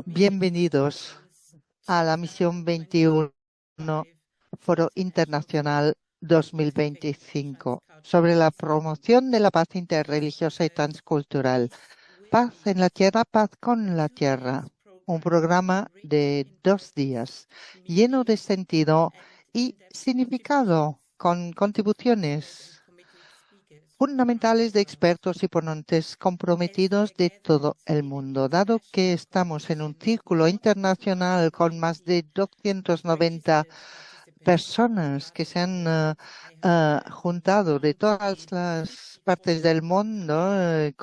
Bienvenidos a la misión 21, Foro Internacional 2025, sobre la promoción de la paz interreligiosa y transcultural. Paz en la tierra, paz con la tierra. Un programa de 2 días, lleno de sentido y significado, con contribuciones fundamentales de expertos y ponentes comprometidos de todo el mundo. Dado que estamos en un círculo internacional con más de 290 personas que se han juntado de todas las partes del mundo, de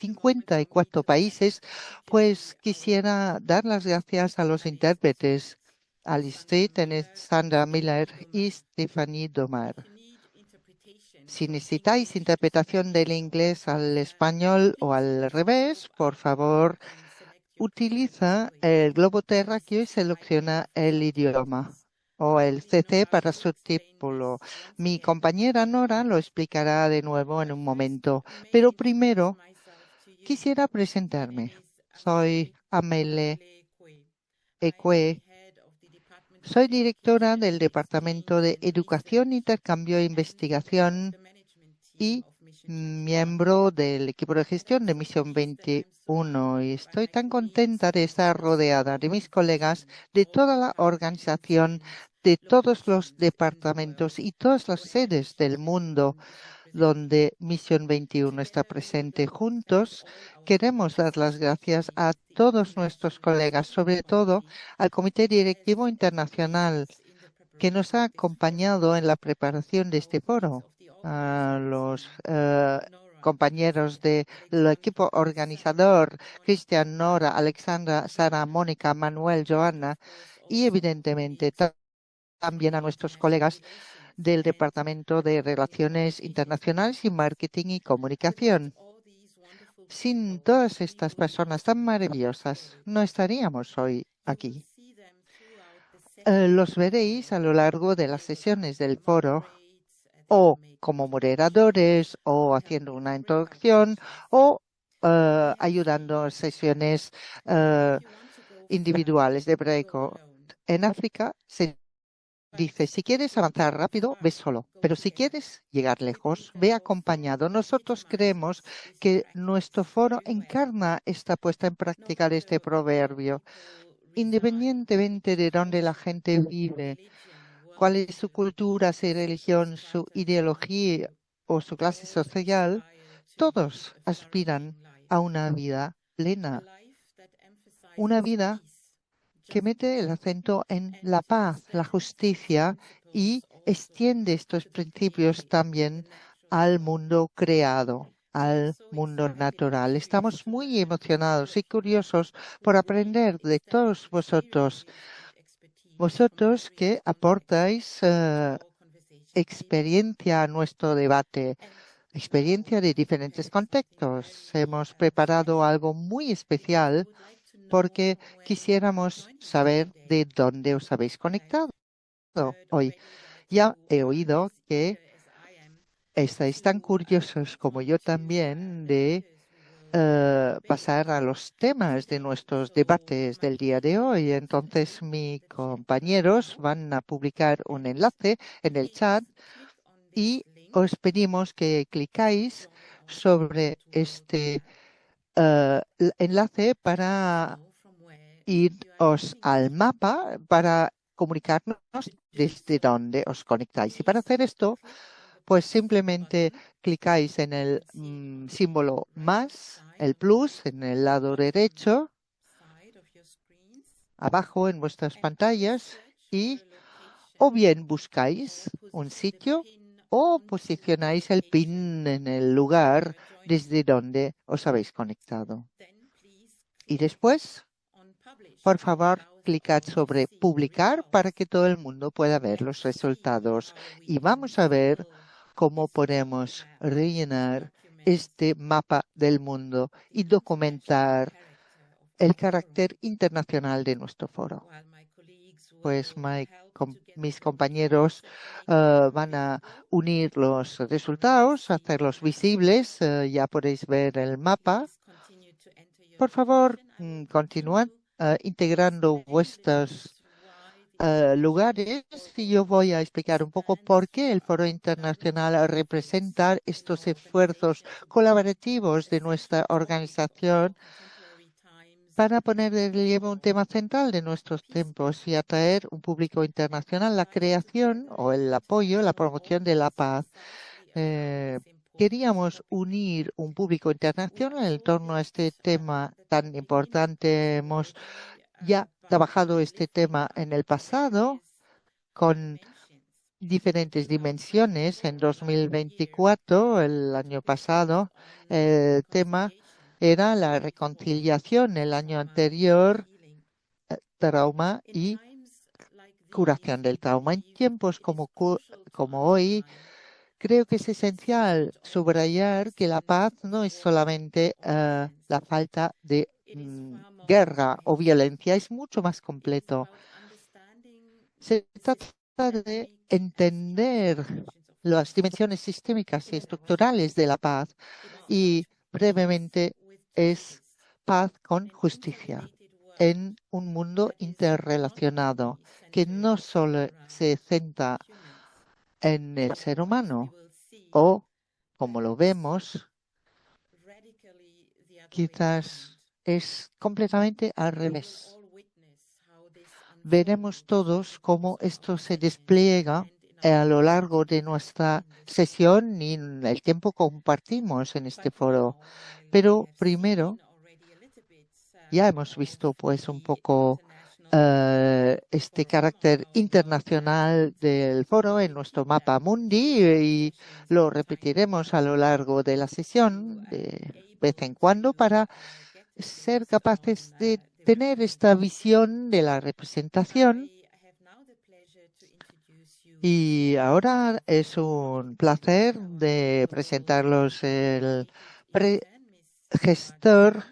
54 países, pues quisiera dar las gracias a los intérpretes, Alice Street, Sandra Miller y Stephanie Domar. Si necesitáis interpretación del inglés al español o al revés, por favor, utiliza el globo terráqueo y selecciona el idioma o el CC para subtítulo. Mi compañera Nora lo explicará de nuevo en un momento, pero primero quisiera presentarme. Soy Amele Ekwe. Soy directora del Departamento de Educación, Intercambio e Investigación y miembro del equipo de gestión de Misión 21. Y estoy tan contenta de estar rodeada de mis colegas de toda la organización, de todos los departamentos y todas las sedes del mundo donde Misión 21 está presente. Juntos queremos dar las gracias a todos nuestros colegas, sobre todo al Comité Directivo Internacional que nos ha acompañado en la preparación de este foro, a los compañeros del equipo organizador, Cristian, Nora, Alexandra, Sara, Mónica, Manuel, Joana y evidentemente también a nuestros colegas del Departamento de Relaciones Internacionales y Marketing y Comunicación. Sin todas estas personas tan maravillosas, no estaríamos hoy aquí. Los veréis a lo largo de las sesiones del foro o como moderadores o haciendo una introducción o ayudando a sesiones individuales de breako. En África se dice, si quieres avanzar rápido, ve solo, pero si quieres llegar lejos, ve acompañado. Nosotros creemos que nuestro foro encarna esta puesta en práctica de este proverbio. Independientemente de dónde la gente vive, cuál es su cultura, su religión, su ideología o su clase social, todos aspiran a una vida plena, una vida que mete el acento en la paz, la justicia y extiende estos principios también al mundo creado, al mundo natural. Estamos muy emocionados y curiosos por aprender de todos vosotros, que aportáis experiencia a nuestro debate, experiencia de diferentes contextos. Hemos preparado algo muy especial porque quisiéramos saber de dónde os habéis conectado hoy. Ya he oído que estáis tan curiosos como yo también de pasar a los temas de nuestros debates del día de hoy. Entonces, mis compañeros van a publicar un enlace en el chat y os pedimos que clicáis sobre este enlace para iros al mapa para comunicarnos desde dónde os conectáis. Y para hacer esto, pues simplemente clicáis en el símbolo más, el plus, en el lado derecho, abajo en vuestras pantallas, y o bien buscáis un sitio o posicionáis el pin en el lugar desde donde os habéis conectado. Y después, por favor, clicad sobre publicar para que todo el mundo pueda ver los resultados. Y vamos a ver cómo podemos rellenar este mapa del mundo y documentar el carácter internacional de nuestro foro. Pues mis compañeros van a unir los resultados, hacerlos visibles. Ya podéis ver el mapa. Por favor, continúen integrando vuestros lugares y yo voy a explicar un poco por qué el Foro Internacional representa estos esfuerzos colaborativos de nuestra organización para poner de relieve un tema central de nuestros tiempos y atraer un público internacional, la creación o el apoyo, la promoción de la paz. Eh, Queríamos unir un público internacional en torno a este tema tan importante. Hemos ya trabajado este tema en el pasado con diferentes dimensiones. En 2024, el año pasado, el tema era la reconciliación. El año anterior, trauma y curación del trauma. En tiempos como hoy, creo que es esencial subrayar que la paz no es solamente la falta de guerra o violencia, es mucho más completo. Se trata de entender las dimensiones sistémicas y estructurales de la paz y brevemente es paz con justicia en un mundo interrelacionado que no solo se centra en el ser humano o, como lo vemos, quizás es completamente al revés. Veremos todos cómo esto se despliega a lo largo de nuestra sesión y en el tiempo que compartimos en este foro. Pero primero, ya hemos visto pues un poco este carácter internacional del foro en nuestro mapa mundi y lo repetiremos a lo largo de la sesión de vez en cuando para ser capaces de tener esta visión de la representación. Y ahora es un placer de presentarlos el gestor,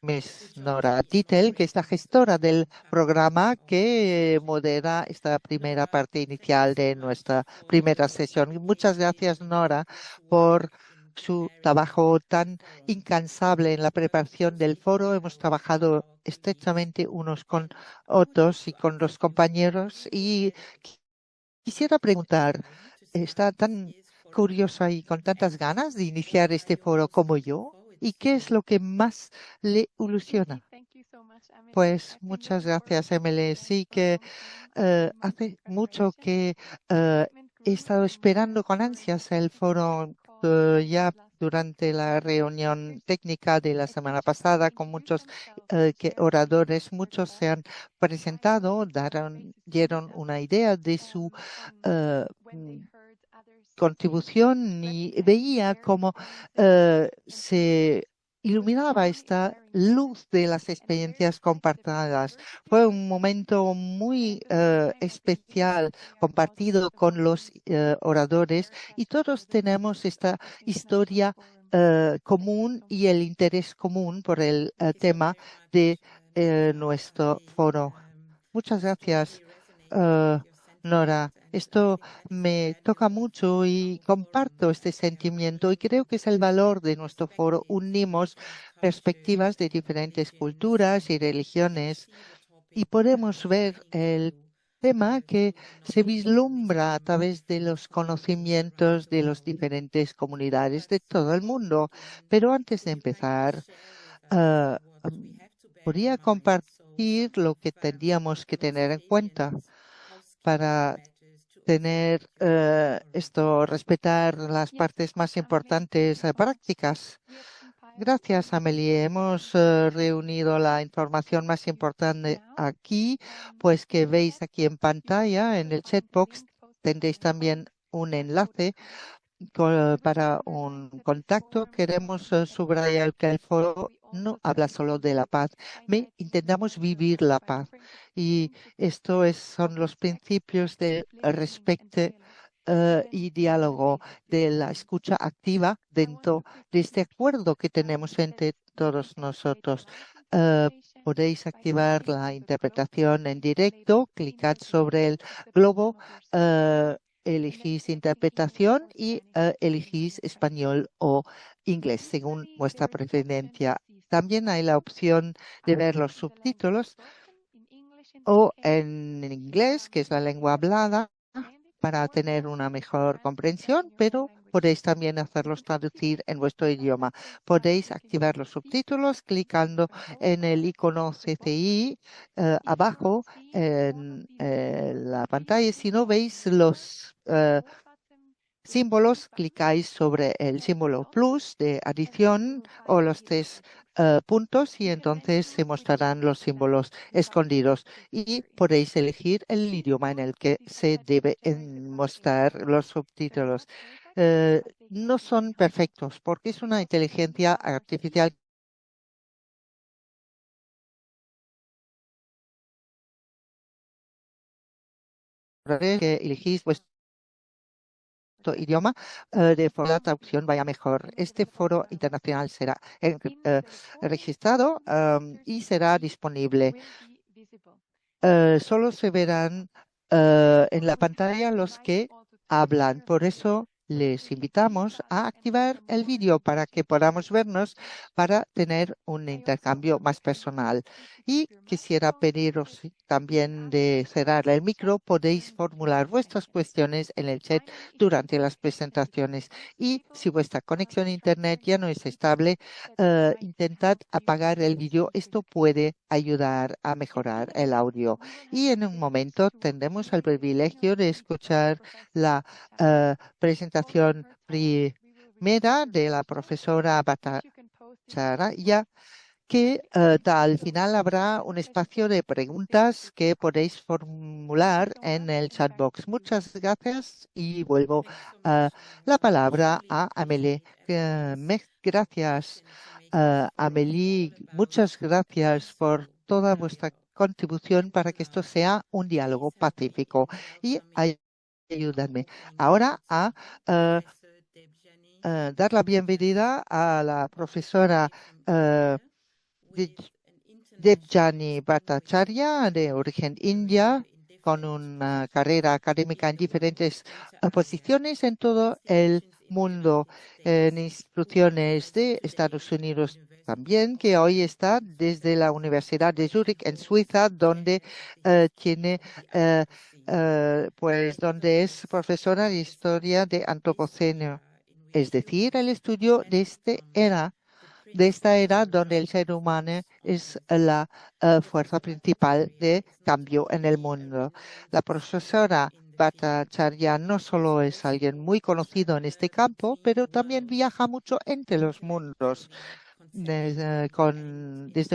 Miss Nora Tittel, que es la gestora del programa que modera esta primera parte inicial de nuestra primera sesión. Y muchas gracias, Nora, por su trabajo tan incansable en la preparación del foro. Hemos trabajado estrechamente unos con otros y con los compañeros y quisiera preguntar, ¿está tan curiosa y con tantas ganas de iniciar este foro como yo? ¿Y qué es lo que más le ilusiona? Pues muchas gracias, Emily. Sí que hace mucho que eh, he estado esperando con ansias el foro ya durante la reunión técnica de la semana pasada con muchos oradores. Muchos se han presentado, dieron una idea de su contribución y veía cómo se iluminaba esta luz de las experiencias compartidas. Fue un momento muy especial compartido con los oradores y todos tenemos esta historia común y el interés común por el tema de nuestro foro. Muchas gracias, eh, Nora. Esto me toca mucho y comparto este sentimiento y creo que es el valor de nuestro foro. Unimos perspectivas de diferentes culturas y religiones y podemos ver el tema que se vislumbra a través de los conocimientos de las diferentes comunidades de todo el mundo. Pero antes de empezar, ah, podría compartir lo que tendríamos que tener en cuenta para tener respetar las partes más importantes prácticas. Gracias, Amelie. Hemos reunido la información más importante aquí, pues que veis aquí en pantalla, en el chatbox, tendréis también un enlace para un contacto. Queremos subrayar que el foro no habla solo de la paz, intentamos vivir la paz. Y son los principios de respeto y diálogo, de la escucha activa dentro de este acuerdo que tenemos entre todos nosotros. Eh, Podéis activar la interpretación en directo, clicad sobre el globo, elegís interpretación y elegís español o inglés según vuestra preferencia. también hay la opción de ver los subtítulos o en inglés, que es la lengua hablada, para tener una mejor comprensión, pero podéis también hacerlos traducir en vuestro idioma. Podéis activar los subtítulos clicando en el icono CCI abajo en la pantalla. Si no veis los símbolos, clicáis sobre el símbolo plus de adición o los tres puntos y entonces se mostrarán los símbolos escondidos y podéis elegir el idioma en el que se debe mostrar los subtítulos. No son perfectos porque es una inteligencia artificial que elegís vuestro idioma de forma que la traducción vaya mejor. Este foro internacional será registrado y será disponible. Solo se verán en la pantalla los que hablan. Por eso les invitamos a activar el vídeo para que podamos vernos para tener un intercambio más personal. Y quisiera pediros también de cerrar el micro. Podéis formular vuestras cuestiones en el chat durante las presentaciones. Y si vuestra conexión a Internet ya no es estable, intentad apagar el vídeo. Esto puede ayudar a mejorar el audio. Y en un momento tendremos el privilegio de escuchar la presentación primera de la profesora Bhattacharya, que al final habrá un espacio de preguntas que podéis formular en el chat box. Muchas gracias y vuelvo la palabra a Amelie. Gracias, Amelie. Muchas gracias por toda vuestra contribución para que esto sea un diálogo pacífico y ayúdenme ahora a dar la bienvenida a la profesora Debjani Bhattacharya, de origen india, con una carrera académica en diferentes posiciones en todo el mundo, en instituciones de Estados Unidos también, que hoy está desde la Universidad de Zúrich en Suiza, donde tiene, pues, donde es profesora de historia de antropoceno, es decir, el estudio de esta era donde el ser humano es la fuerza principal de cambio en el mundo. La profesora Bhattacharya no solo es alguien muy conocido en este campo, pero también viaja mucho entre los mundos, desde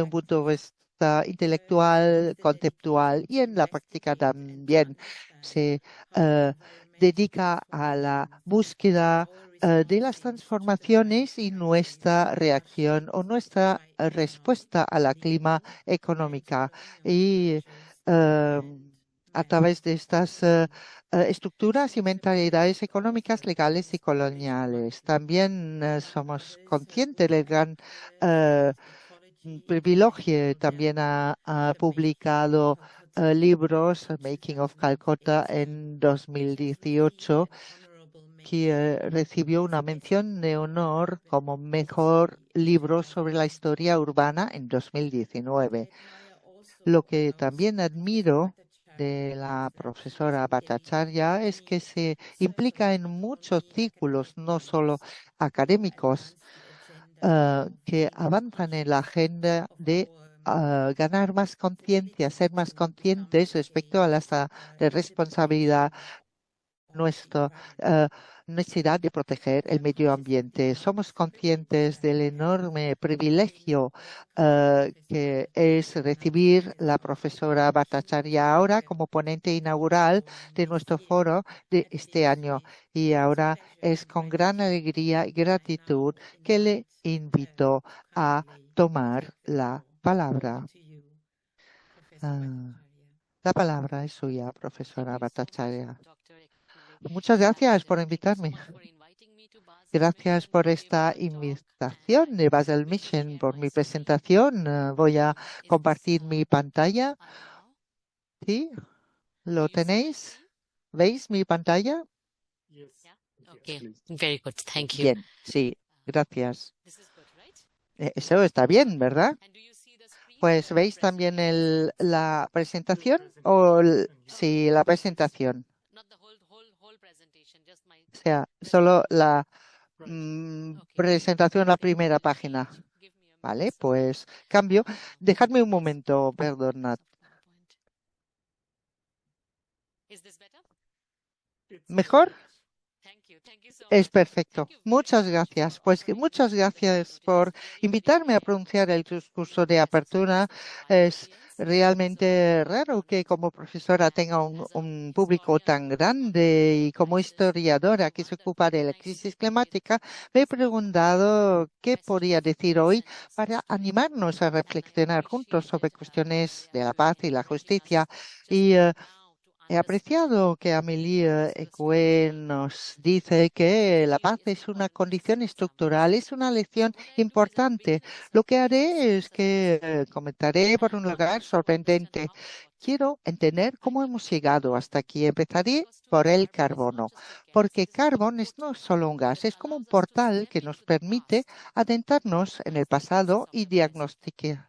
un punto de vista intelectual, conceptual y en la práctica también se eh, dedica a la búsqueda de las transformaciones y nuestra reacción o nuestra respuesta a la clima económica. Y eh, a través de estas estructuras y mentalidades económicas, legales y coloniales. También somos conscientes del gran eh, privilegio. También ha publicado libros, Making of Calcutta, en 2018, que recibió una mención de honor como mejor libro sobre la historia urbana en 2019. Lo que también admiro de la profesora Bhattacharya es que se implica en muchos círculos, no solo académicos, que avanzan en la agenda de ganar más conciencia, ser más conscientes respecto a de responsabilidad nuestra necesidad de proteger el medio ambiente. Somos conscientes del enorme privilegio que es recibir la profesora Bhattacharya ahora como ponente inaugural de nuestro foro de este año. Y ahora es con gran alegría y gratitud que le invito a tomar la palabra. La palabra es suya, profesora Bhattacharya. Muchas gracias por invitarme. Gracias por esta invitación de Basel Mission, por mi presentación. Voy a compartir mi pantalla. ¿Sí? ¿Lo tenéis? ¿Veis mi pantalla? Okay, very good. Thank you. Bien, sí, gracias. Eso está bien, ¿verdad? Pues veis también la presentación sí, la presentación. O sea, solo la presentación, la primera página. Vale, pues cambio. Dejadme un momento, perdonad. ¿Mejor? Es perfecto. Muchas gracias. Pues que muchas gracias por invitarme a pronunciar el discurso de apertura. Es realmente raro que como profesora tenga un público tan grande y como historiadora que se ocupa de la crisis climática, me he preguntado qué podría decir hoy para animarnos a reflexionar juntos sobre cuestiones de la paz y la justicia. Y he apreciado que Amelie Ecue nos dice que la paz es una condición estructural, es una lección importante. Lo que haré es que comentaré por un lugar sorprendente. Quiero entender cómo hemos llegado hasta aquí. Empezaré por el carbono, porque carbón es no solo un gas, es como un portal que nos permite adentrarnos en el pasado y diagnosticar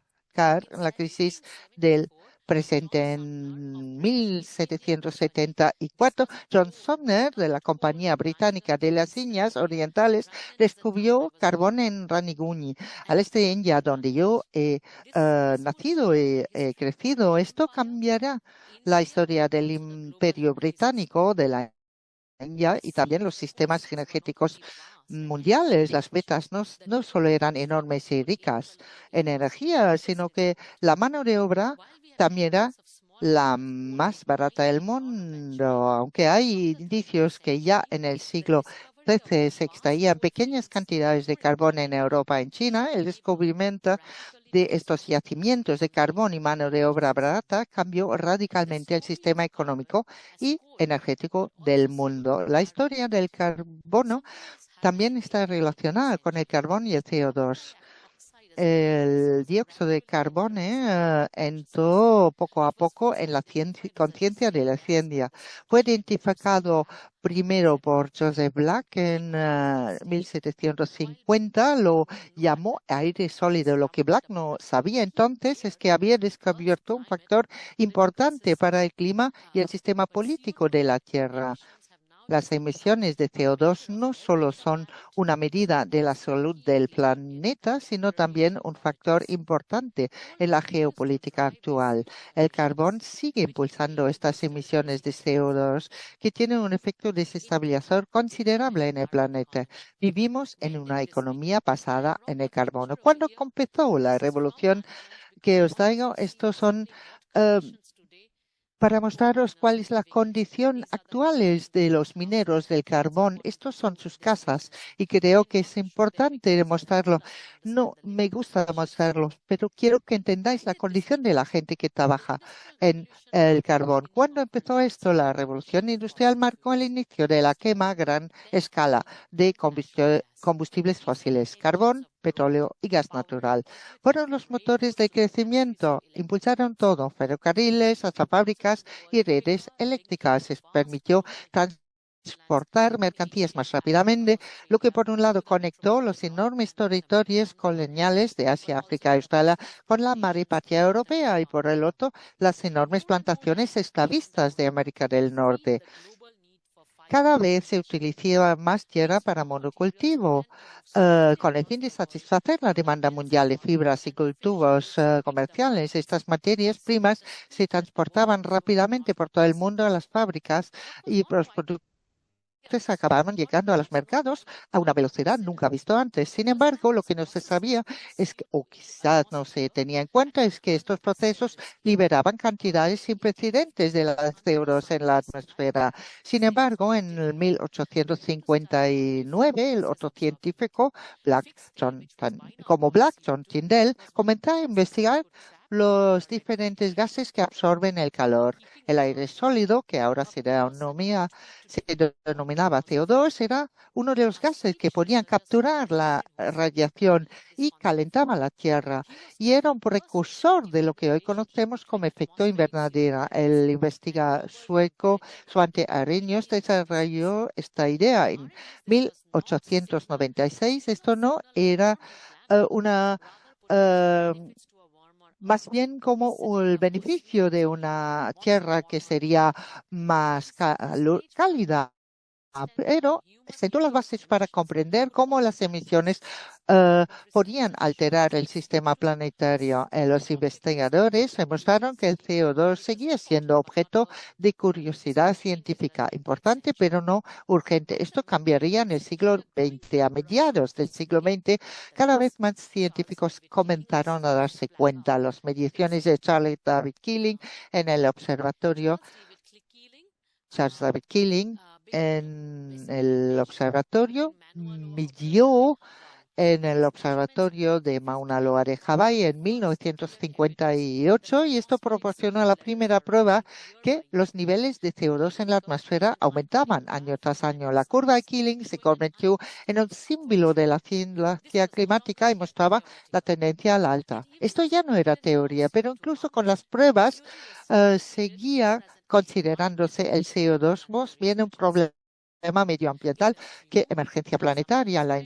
la crisis del presente. En 1774, John Sumner, de la Compañía Británica de las Indias Orientales, descubrió carbón en Rangoon, al este de India, donde yo he nacido y he crecido. Esto cambiará la historia del Imperio Británico, de la India y también los sistemas energéticos mundiales. Las vetas no solo eran enormes y ricas en energía, sino que la mano de obra también era la más barata del mundo, aunque hay indicios que ya en el siglo XIII se extraían pequeñas cantidades de carbón en Europa. En China, el descubrimiento de estos yacimientos de carbón y mano de obra barata cambió radicalmente el sistema económico y energético del mundo. La historia del carbono también está relacionada con el carbón y el CO2. El dióxido de carbono entró poco a poco en la conciencia de la ciencia. Fue identificado primero por Joseph Black en 1750, lo llamó aire sólido. Lo que Black no sabía entonces es que había descubierto un factor importante para el clima y el sistema político de la Tierra. Las emisiones de CO2 no solo son una medida de la salud del planeta, sino también un factor importante en la geopolítica actual. El carbón sigue impulsando estas emisiones de CO2 que tienen un efecto desestabilizador considerable en el planeta. Vivimos en una economía basada en el carbono. Cuando comenzó la revolución que os traigo, estos son eh, para mostraros cuál es la condición actual de los mineros del carbón. Estos son sus casas y creo que es importante demostrarlo. No me gusta demostrarlo, pero quiero que entendáis la condición de la gente que trabaja en el carbón. Cuando empezó esto, la revolución industrial marcó el inicio de la quema a gran escala de combustibles fósiles, carbón, petróleo y gas natural. Fueron los motores de crecimiento, impulsaron todo, ferrocarriles hasta fábricas y redes eléctricas. Les permitió transportar mercancías más rápidamente, lo que por un lado conectó los enormes territorios coloniales de Asia, África y Australia con la mar patria europea y por el otro las enormes plantaciones esclavistas de América del Norte. Cada vez se utiliza más tierra para monocultivo, con el fin de satisfacer la demanda mundial de fibras y cultivos comerciales. Estas materias primas se transportaban rápidamente por todo el mundo a las fábricas y los productos acabaron llegando a los mercados a una velocidad nunca visto antes. Sin embargo, lo que no se sabía es que, o quizás no se tenía en cuenta, es que estos procesos liberaban cantidades sin precedentes de la CO2 en la atmósfera. Sin embargo, en el 1859, el otro científico, Black John Tyndall, comenzó a investigar los diferentes gases que absorben el calor. El aire sólido, que ahora se denominaba CO2, era uno de los gases que podían capturar la radiación y calentaba la Tierra, y era un precursor de lo que hoy conocemos como efecto invernadero. El investigador sueco Svante Arrhenius desarrolló esta idea en 1896. Esto no era una eh, más bien como el beneficio de una tierra que sería más cálida. Pero sentó las bases para comprender cómo las emisiones podían alterar el sistema planetario. Los investigadores demostraron que el CO2 seguía siendo objeto de curiosidad científica importante, pero no urgente. Esto cambiaría en el siglo XX. A mediados del siglo XX, cada vez más científicos comenzaron a darse cuenta. Las mediciones de en el observatorio Charles David Killing en el observatorio midió en el observatorio de Mauna Loa de Hawái en 1958 y esto proporcionó la primera prueba que los niveles de CO2 en la atmósfera aumentaban año tras año. La curva de Killing se convirtió en un símbolo de la ciencia climática y mostraba la tendencia a la alta. Esto ya no era teoría, pero incluso con las pruebas seguía considerándose el CO2 más bien un problema medioambiental que emergencia planetaria. La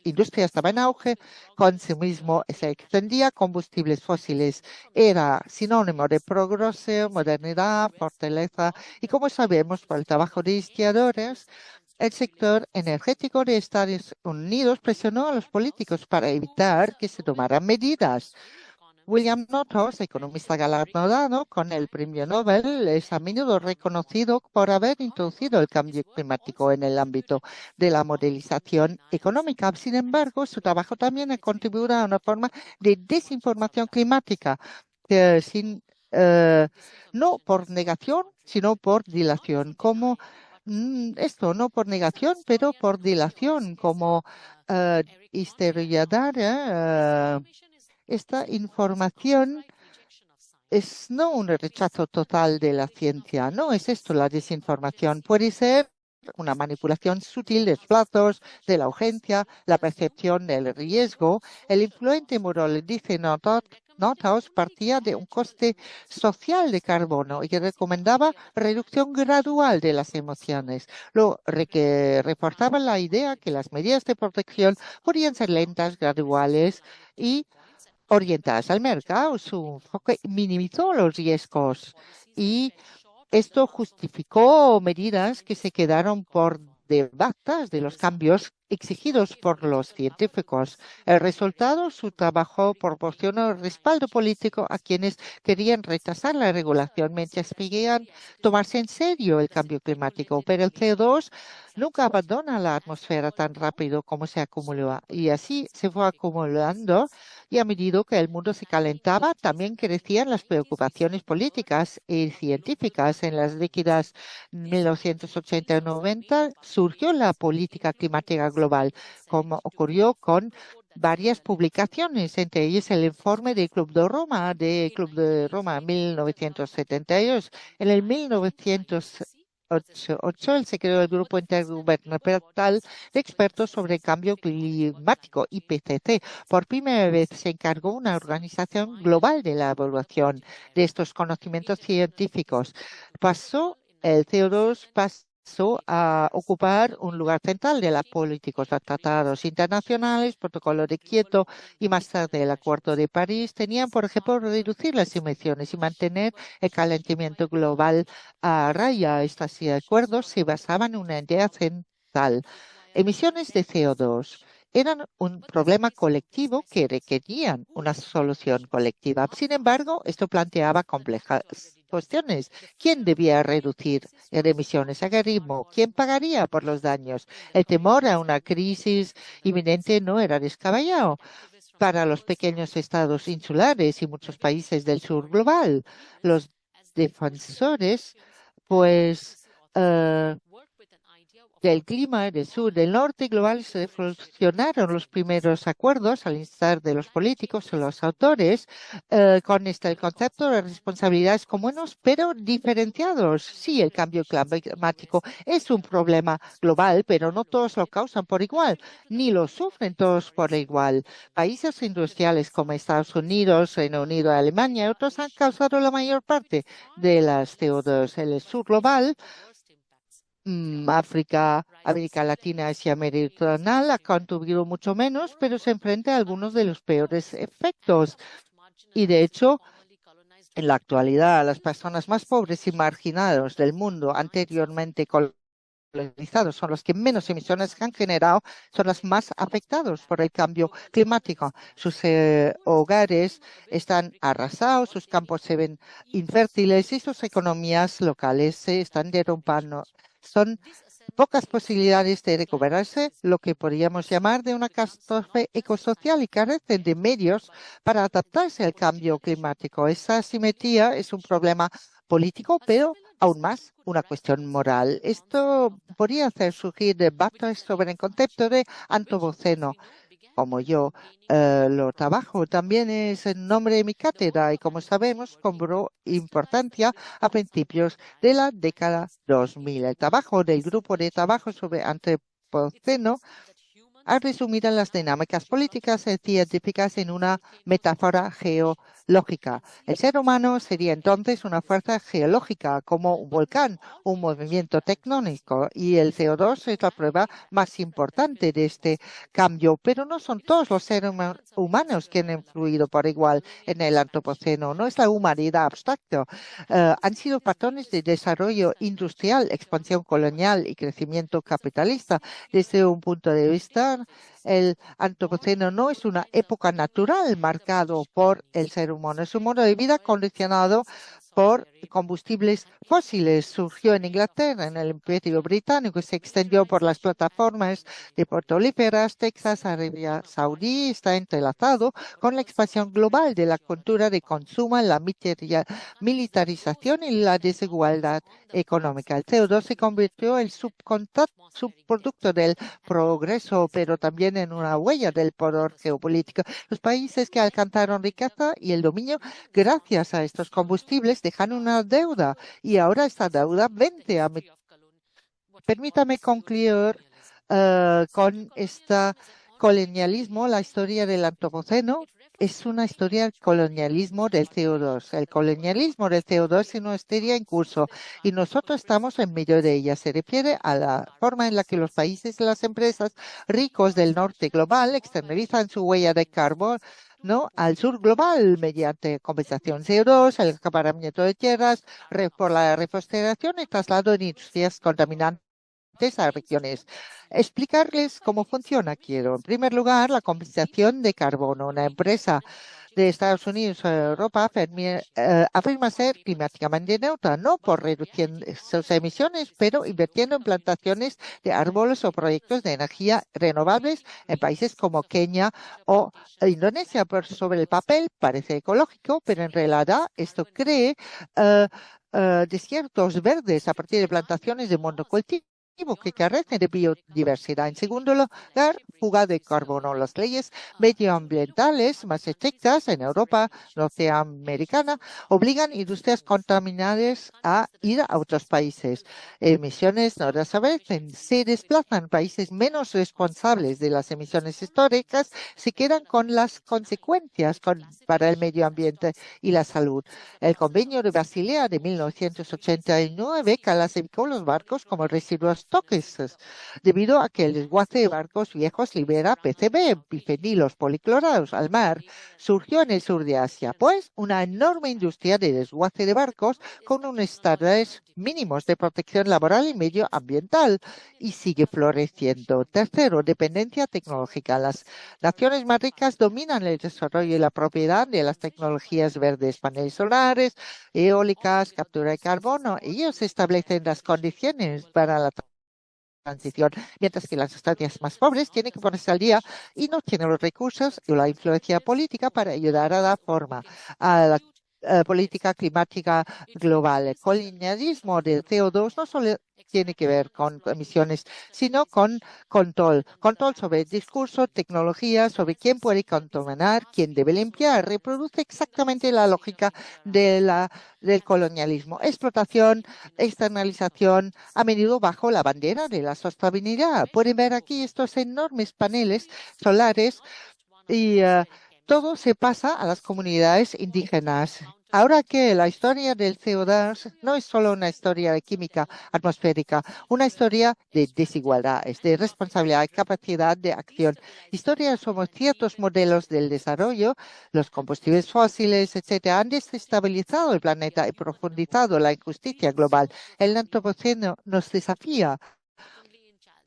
industria estaba en auge, consumismo se extendía, combustibles fósiles era sinónimo de progreso, modernidad, fortaleza y como sabemos por el trabajo de historiadores, el sector energético de Estados Unidos presionó a los políticos para evitar que se tomaran medidas. William Notos, economista galardonado con el premio Nobel, es a menudo reconocido por haber introducido el cambio climático en el ámbito de la modelización económica. Sin embargo, su trabajo también ha contribuido a una forma de desinformación climática, que eh, no por negación, sino por dilación. Como esto, no por negación, pero por dilación, como historiadora. Esta información es no un rechazo total de la ciencia, no es esto la desinformación. Puede ser una manipulación sutil de los plazos, de la urgencia, la percepción del riesgo. El influente Murrow dice Notaus partía de un coste social de carbono y que recomendaba reducción gradual de las emociones, lo que reforzaba la idea que las medidas de protección podían ser lentas, graduales y orientadas al mercado. Su enfoque minimizó los riesgos y esto justificó medidas que se quedaron por debates de los cambios exigidos por los científicos. El resultado, su trabajo proporcionó respaldo político a quienes querían retrasar la regulación mientras querían tomarse en serio el cambio climático. Pero el CO2 nunca abandona la atmósfera tan rápido como se acumuló y así se fue acumulando y a medida que el mundo se calentaba, también crecían las preocupaciones políticas y científicas. En las décadas 1980 y 90 surgió la política climática global, como ocurrió con varias publicaciones, entre ellas el informe del Club de Roma 1972. En el 1988 se creó el Grupo Intergubernamental de Expertos sobre el Cambio Climático, IPCC. Por primera vez se encargó una organización global de la evaluación de estos conocimientos científicos. El CO2 pasó a ocupar un lugar central de la política. Los tratados internacionales, protocolo de Kioto y más tarde el Acuerdo de París tenían, por ejemplo, reducir las emisiones y mantener el calentamiento global a raya. Estos acuerdos se basaban en una idea central. Emisiones de CO2 eran un problema colectivo que requerían una solución colectiva. Sin embargo, esto planteaba complejas cuestiones. ¿Quién debía reducir las emisiones? ¿A qué ritmo? ¿Quién pagaría por los daños? El temor a una crisis inminente no era descabellado para los pequeños estados insulares y muchos países del sur global. Los defensores, pues, del clima del sur, del norte global se funcionaron los primeros acuerdos al instar de los políticos o los autores con el concepto de responsabilidades comunes, pero diferenciados. Sí, el cambio climático es un problema global, pero no todos lo causan por igual, ni lo sufren todos por igual. Países industriales como Estados Unidos, Reino Unido, Alemania y otros han causado la mayor parte de las CO2. El sur global África, América Latina, Asia Meridional ha contribuido mucho menos, pero se enfrenta a algunos de los peores efectos. Y de hecho, en la actualidad, las personas más pobres y marginadas del mundo anteriormente colonizados son los que menos emisiones han generado, son los más afectados por el cambio climático. Sus hogares están arrasados, sus campos se ven infértiles y sus economías locales se están derrumbando. Son pocas posibilidades de recuperarse, lo que podríamos llamar de una catástrofe ecosocial y carecen de medios para adaptarse al cambio climático. Esa asimetría es un problema político, pero aún más una cuestión moral. Esto podría hacer surgir debates sobre el concepto de antropoceno. Como yo lo trabajo, también es el nombre de mi cátedra y como sabemos, cobró importancia a principios de la década 2000. El trabajo del grupo de trabajo sobre antropoceno a resumir en las dinámicas políticas y científicas en una metáfora geológica. El ser humano sería entonces una fuerza geológica, como un volcán, un movimiento tectónico, y el CO2 es la prueba más importante de este cambio, pero no son todos los seres humanos que han influido por igual en el antropoceno, no es la humanidad abstracta. Han sido patrones de desarrollo industrial, expansión colonial y crecimiento capitalista. Desde un punto de vista, el antropoceno no es una época natural marcado por el ser humano, es un modo de vida condicionado por combustibles fósiles. Surgió en Inglaterra, en el Imperio Británico, y se extendió por las plataformas de petrolíferas. Texas, Arabia Saudí, está entrelazado con la expansión global de la cultura de consumo, la militarización y la desigualdad económica. El CO2 se convirtió en subproducto del progreso, pero también en una huella del poder geopolítico. Los países que alcanzaron riqueza y el dominio gracias a estos combustibles dejan una deuda y ahora esta deuda vence a Permítame concluir con este colonialismo. La historia del antropoceno es una historia del colonialismo del CO2. El colonialismo del CO2 es una historia en curso y nosotros estamos en medio de ella. Se refiere a la forma en la que los países y las empresas ricos del norte global externalizan su huella de carbono, ¿no?, al sur global mediante compensación CO2, el acaparamiento de tierras, por la reforestación y traslado de industrias contaminantes a regiones. Explicarles cómo funciona, quiero. En primer lugar, la compensación de carbono. Una empresa de Estados Unidos o Europa afirma ser climáticamente neutra, no por reducir sus emisiones, pero invirtiendo en plantaciones de árboles o proyectos de energía renovables en países como Kenia o Indonesia. Sobre el papel parece ecológico, pero en realidad esto cree eh, desiertos verdes a partir de plantaciones de monocultivo que carecen de biodiversidad. En segundo lugar, fuga de carbono. Las leyes medioambientales más estrictas en Europa norteamericana obligan industrias contaminantes a ir a otros países. Emisiones no desaparecen, se desplazan. Países menos responsables de las emisiones históricas se quedan con las consecuencias para el medio ambiente y la salud. El convenio de Basilea de 1989 clasificó los barcos como residuos tóxicos, debido a que el desguace de barcos viejos libera PCB, bifenilos policlorados, al mar. Surgió en el sur de Asia, pues, una enorme industria de desguace de barcos con unos estándares mínimos de protección laboral y medioambiental y sigue floreciendo. Tercero, dependencia tecnológica. Las naciones más ricas dominan el desarrollo y la propiedad de las tecnologías verdes, paneles solares, eólicas, captura de carbono. Ellos establecen las condiciones para la transición, mientras que las estancias más pobres tienen que ponerse al día y no tienen los recursos o la influencia política para ayudar a dar forma a la política climática global. El colonialismo del CO2 no solo tiene que ver con emisiones, sino con control. Control sobre el discurso, tecnología, sobre quién puede contaminar, quién debe limpiar. Reproduce exactamente la lógica del colonialismo. Explotación, externalización, a menudo bajo la bandera de la sostenibilidad. Pueden ver aquí estos enormes paneles solares y todo se pasa a las comunidades indígenas. Ahora que la historia del CO2 no es solo una historia de química atmosférica, una historia de desigualdades, de responsabilidad y capacidad de acción. Historia sobre ciertos modelos del desarrollo, los combustibles fósiles, etcétera, han desestabilizado el planeta y profundizado la injusticia global. El antropoceno nos desafía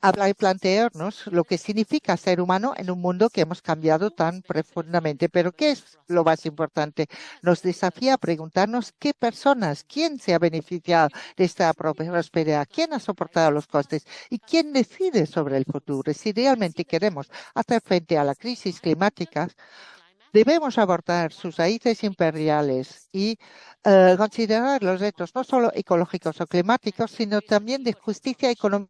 hablar y plantearnos lo que significa ser humano en un mundo que hemos cambiado tan profundamente. Pero ¿qué es lo más importante? Nos desafía a preguntarnos qué personas, quién se ha beneficiado de esta prosperidad, quién ha soportado los costes y quién decide sobre el futuro. Y si realmente queremos hacer frente a la crisis climática, debemos abordar sus raíces imperiales y considerar los retos no solo ecológicos o climáticos, sino también de justicia económica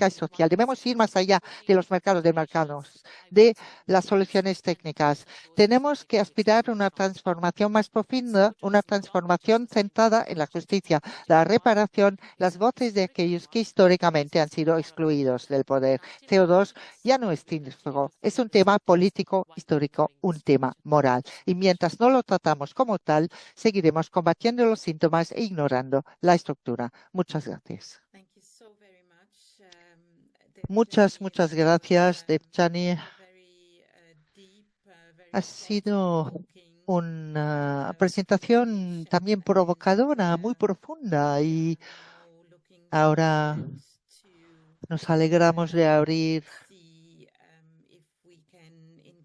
y social. Debemos ir más allá de los mercados de mercados, de las soluciones técnicas. Tenemos que aspirar a una transformación más profunda, una transformación centrada en la justicia, la reparación, las voces de aquellos que históricamente han sido excluidos del poder. CO2 ya no es científico, es un tema político, histórico, un tema moral. Y mientras no lo tratamos como tal, seguiremos combatiendo los síntomas e ignorando la estructura. Muchas gracias. Muchas gracias, Debjani. Ha sido una presentación también provocadora, muy profunda y ahora nos alegramos de abrir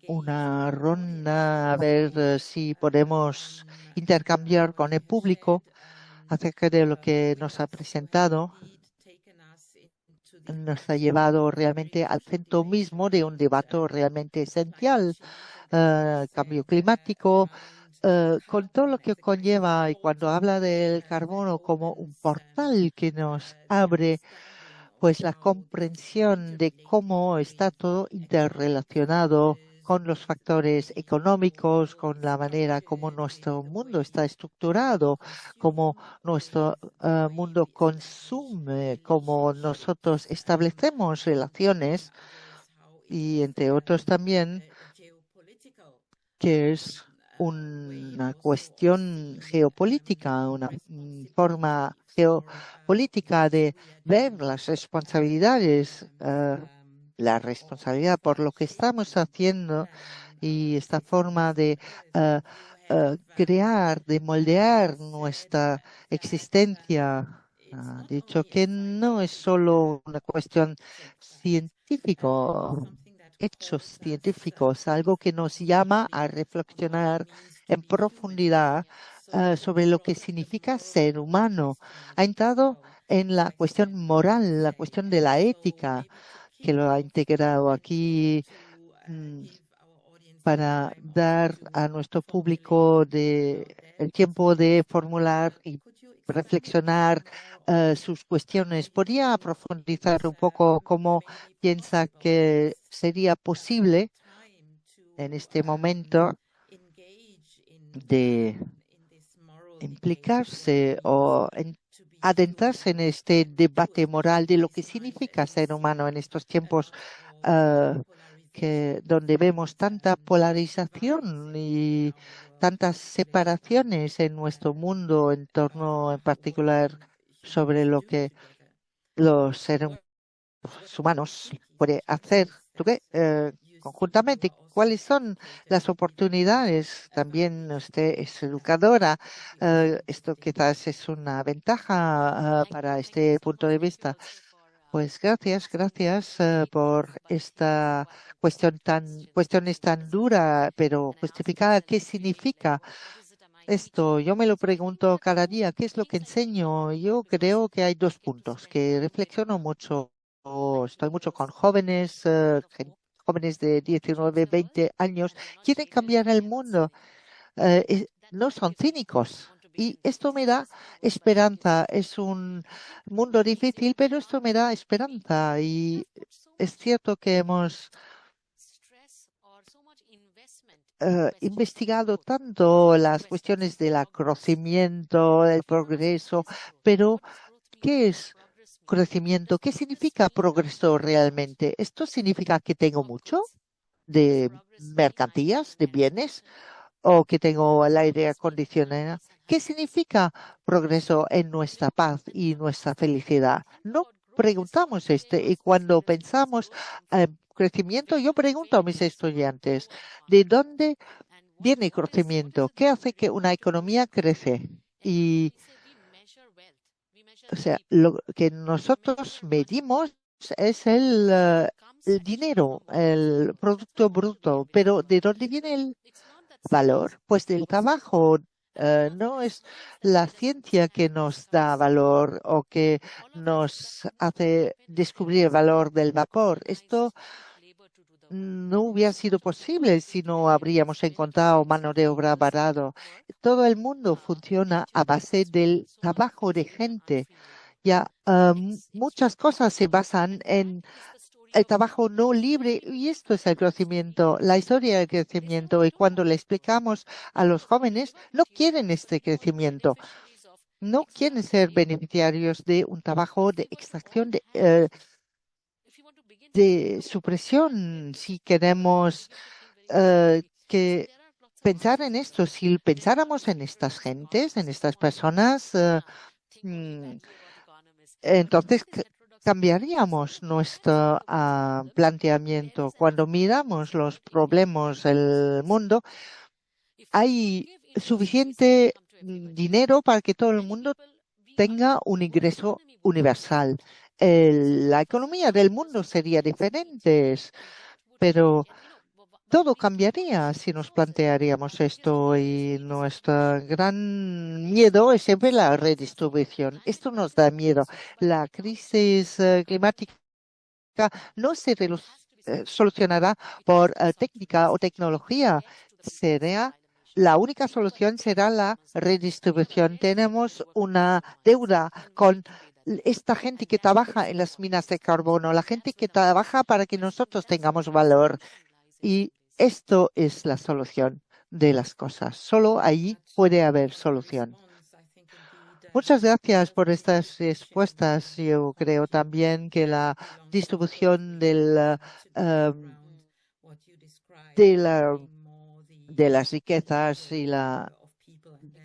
una ronda a ver si podemos intercambiar con el público acerca de lo que nos ha presentado. Nos ha llevado realmente al centro mismo de un debate realmente esencial, cambio climático, con todo lo que conlleva y cuando habla del carbono como un portal que nos abre pues la comprensión de cómo está todo interrelacionado con los factores económicos, con la manera como nuestro mundo está estructurado, cómo nuestro mundo consume, cómo nosotros establecemos relaciones y entre otros también que es una cuestión geopolítica, una forma geopolítica de ver las responsabilidades, la responsabilidad por lo que estamos haciendo y esta forma de crear, de moldear nuestra existencia. Ha dicho que no es solo una cuestión científica, hechos científicos, algo que nos llama a reflexionar en profundidad sobre lo que significa ser humano. Ha entrado en la cuestión moral, la cuestión de la ética, que lo ha integrado aquí para dar a nuestro público el tiempo de formular y reflexionar sus cuestiones. ¿Podría profundizar un poco cómo piensa que sería posible en este momento de implicarse o adentrarse en este debate moral de lo que significa ser humano en estos tiempos ah, donde vemos tanta polarización y tantas separaciones en nuestro mundo en torno en particular sobre lo que los seres humanos pueden hacer? ¿Tú qué? Conjuntamente, ¿cuáles son las oportunidades? También usted es educadora. Esto quizás es una ventaja para este punto de vista. Pues gracias por esta cuestiones tan dura, pero justificada. ¿Qué significa esto? Yo me lo pregunto cada día. ¿Qué es lo que enseño? Yo creo que hay dos puntos que reflexiono mucho. Estoy mucho con jóvenes, jóvenes de 19, 20 años. Quieren cambiar el mundo. No son cínicos. Y esto me da esperanza. Es un mundo difícil, pero esto me da esperanza. Y es cierto que hemos investigado tanto las cuestiones del crecimiento, del progreso, pero ¿qué es crecimiento? ¿Qué significa progreso realmente? ¿Esto significa que tengo mucho de mercancías, de bienes? o que tengo el aire acondicionado. ¿Qué significa progreso en nuestra paz y nuestra felicidad? No preguntamos y cuando pensamos en crecimiento, yo pregunto a mis estudiantes, ¿de dónde viene el crecimiento? ¿Qué hace que una economía crece? Y, o sea, lo que nosotros medimos es el dinero, el producto bruto, pero ¿de dónde viene el valor? Pues del trabajo. No es la ciencia que nos da valor o que nos hace descubrir el valor del vapor. Esto no hubiera sido posible si no habríamos encontrado mano de obra barata. Todo el mundo funciona a base del trabajo de gente. Ya muchas cosas se basan en el trabajo no libre y esto es el crecimiento, la historia del crecimiento. Y cuando le explicamos a los jóvenes, no quieren este crecimiento, no quieren ser beneficiarios de un trabajo de extracción de supresión. Si queremos que pensar en esto, si pensáramos en estas gentes, en estas personas, mm, entonces cambiaríamos nuestro planteamiento. Cuando miramos los problemas del mundo, hay suficiente dinero para que todo el mundo tenga un ingreso universal. La economía del mundo sería diferente, pero todo cambiaría si nos plantearíamos esto y nuestro gran miedo es siempre la redistribución. Esto nos da miedo. La crisis climática no se solucionará por técnica o tecnología. La única solución será la redistribución. Tenemos una deuda con esta gente que trabaja en las minas de carbono, la gente que trabaja para que nosotros tengamos valor. Y esto es la solución de las cosas. Solo ahí puede haber solución. Muchas gracias por estas respuestas. Yo creo también que la distribución de de las riquezas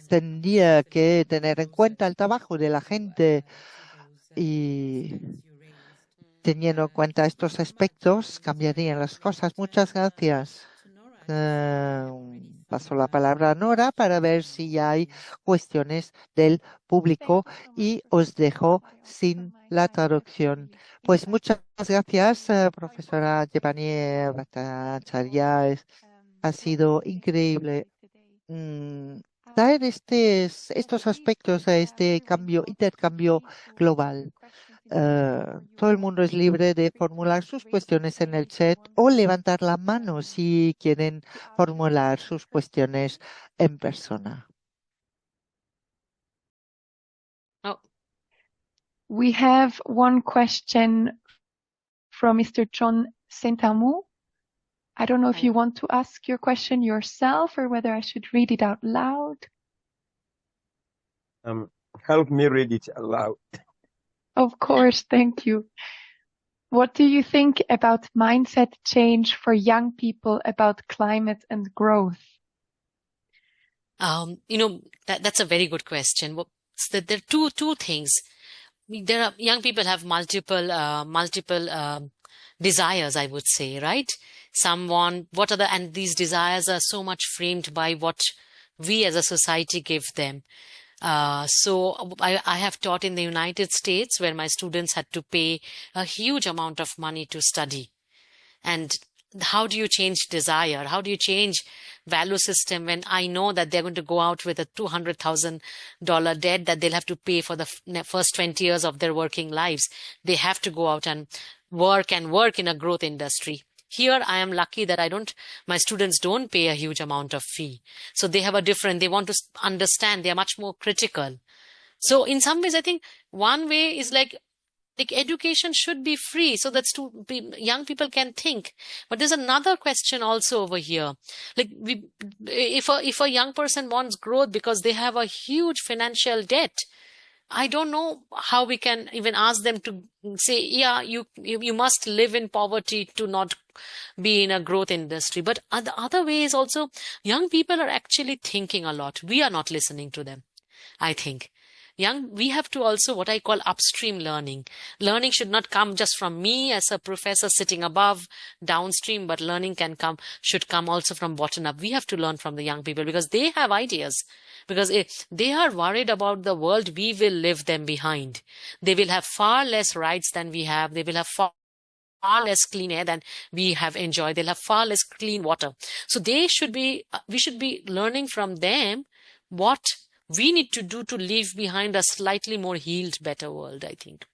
tendría que tener en cuenta el trabajo de la gente y teniendo en cuenta estos aspectos cambiarían las cosas. Muchas gracias. Paso la palabra a Nora para ver si hay cuestiones del público y os dejo sin la traducción. Pues muchas gracias, profesora Debjani Bhattacharyya. Ha sido increíble traer estos aspectos a este intercambio global. Todo el mundo es libre de formular sus cuestiones en el chat o levantar la mano si quieren formular sus cuestiones en persona. Oh. We have one question from Mr. John Saint-Amour. I don't know if you want to ask your question yourself or whether I should read it out loud. Help me read it aloud. Of course, thank you. What do you think about mindset change for young people about climate and growth? That's a very good question. There are two things. Young people have multiple desires, I would say, right? And these desires are so much framed by what we as a society give them. So I have taught in the United States where my students had to pay a huge amount of money to study. And how do you change desire? How do you change value system when I know that they're going to go out with a $200,000 debt that they'll have to pay for the first 20 years of their working lives? They have to go out and work in a growth industry. Here, I am lucky that my students don't pay a huge amount of fee. So they want to understand, they are much more critical. So in some ways, I think one way is like education should be free so that young people can think. But there's another question also over here. If a young person wants growth because they have a huge financial debt, I don't know how we can even ask them to say, yeah, you must live in poverty to not be in a growth industry. But the other way is also, young people are actually thinking a lot. We are not listening to them, I think. We have to also what I call upstream learning. Learning should not come just from me as a professor sitting above downstream, but learning should come also from bottom up. We have to learn from the young people because they have ideas. Because they are worried about the world we will leave them behind. They will have far less rights than we have. They will have far less clean air than we have enjoyed. They'll have far less clean water. So we should be learning from them what we need to do to leave behind a slightly more healed, better world, I think.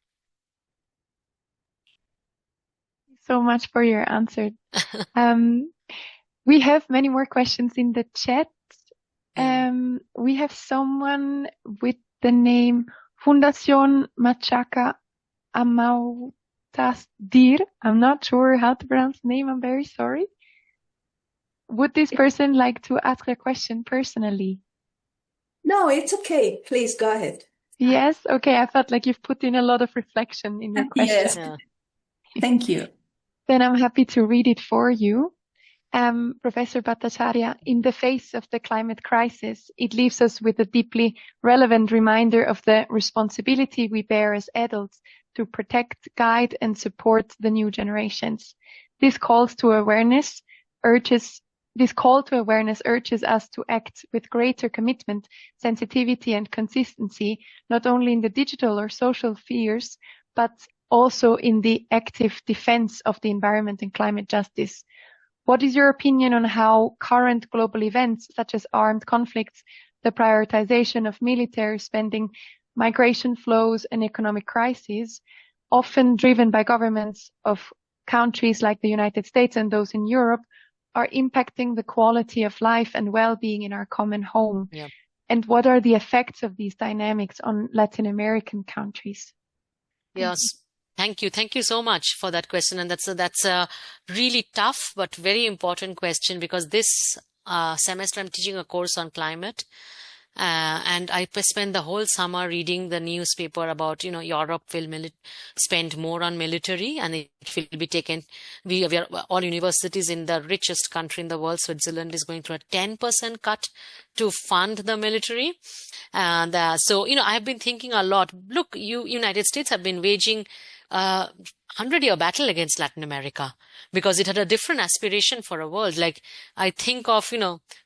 So much for your answer. We have many more questions in the chat. We have someone with the name Fundación Machaca Amautasdir. I'm not sure how to pronounce the name. I'm very sorry. Would this person like to ask a question personally? No, it's okay. Please go ahead. Yes. Okay. I felt like you've put in a lot of reflection in your question. Yes. Yeah. Thank you. Then I'm happy to read it for you. Professor Bhattacharya, in the face of the climate crisis, it leaves us with a deeply relevant reminder of the responsibility we bear as adults to protect, guide, and support the new generations. This call to awareness urges us to act with greater commitment, sensitivity, and consistency, not only in the digital or social spheres, but also in the active defense of the environment and climate justice. What is your opinion on how current global events, such as armed conflicts, the prioritization of military spending, migration flows, and economic crises, often driven by governments of countries like the United States and those in Europe, are impacting the quality of life and well-being in our common home? Yeah. And what are the effects of these dynamics on Latin American countries? Yes. Thank you. Thank you so much for that question. And that's a really tough but very important question, because this semester I'm teaching a course on climate. And I spent the whole summer reading the newspaper about, Europe will spend more on military, and it will be taken. We are all universities in the richest country in the world, Switzerland, is going through a 10% cut to fund the military. And so, I've been thinking a lot. Look, United States have been waging 100-year battle against Latin America because it had a different aspiration for a world. Like, I think of,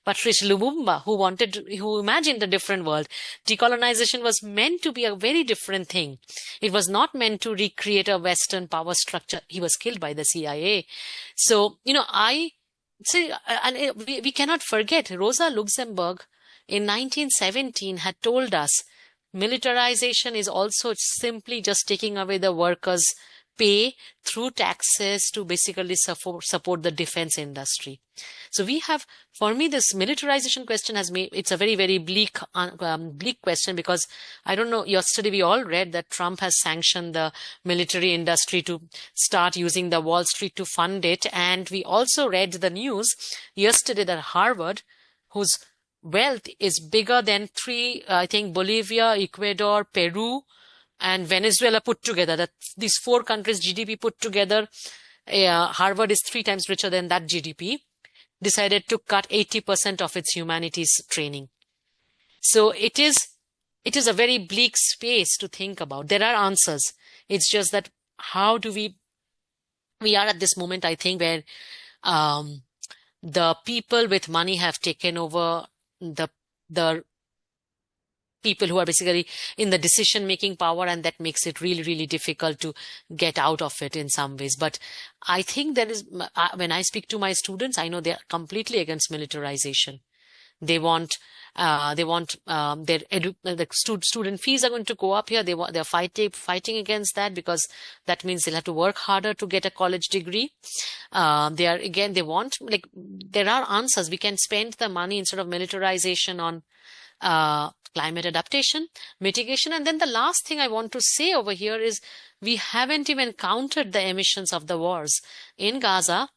Patrice Lumumba, who imagined a different world. Decolonization was meant to be a very different thing. It was not meant to recreate a Western power structure. He was killed by the CIA. So, I say, and we cannot forget, Rosa Luxemburg in 1917 had told us, militarization is also simply just taking away the workers' pay through taxes to basically support the defense industry. So for me, this militarization question it's a very, very bleak question, because I don't know, yesterday we all read that Trump has sanctioned the military industry to start using the Wall Street to fund it. And we also read the news yesterday that Harvard, whose wealth is bigger than Bolivia, Ecuador, Peru, and Venezuela put together. That these 4 countries' GDP put together, Harvard is 3 times richer than that GDP, decided to cut 80% of its humanities training. So it is a very bleak space to think about. There are answers. It's just that how do we are at this moment, I think, where the people with money have taken over the people who are basically in the decision-making power, and that makes it really, really difficult to get out of it in some ways. But I think when I speak to my students, I know they're completely against militarization. They want their student fees are going to go up here. They're fighting against that, because that means they'll have to work harder to get a college degree. There are answers. We can spend the money instead of militarization on climate adaptation, mitigation. And then the last thing I want to say over here is we haven't even counted the emissions of the wars in Gaza,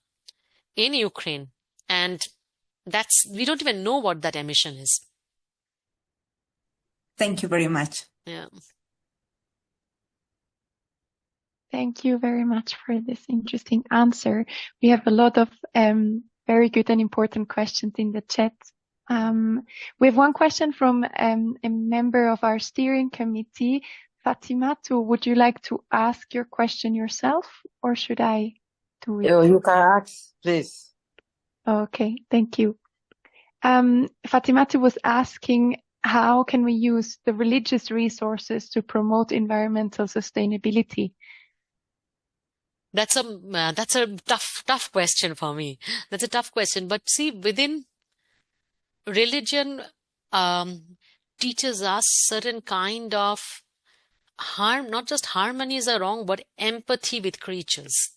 in Ukraine, and we don't even know what that emission is. Thank you very much. Yeah. Thank you very much for this interesting answer. We have a lot of very good and important questions in the chat. We have one question from a member of our steering committee, Fatimatu. Would you like to ask your question yourself, or should I do it? You can ask, please. Okay, thank you. Fatimatu was asking, how can we use the religious resources to promote environmental sustainability? That's a tough question for me. That's a tough question. But see, within religion teaches us certain kind of not just harmony is wrong, but empathy with creatures,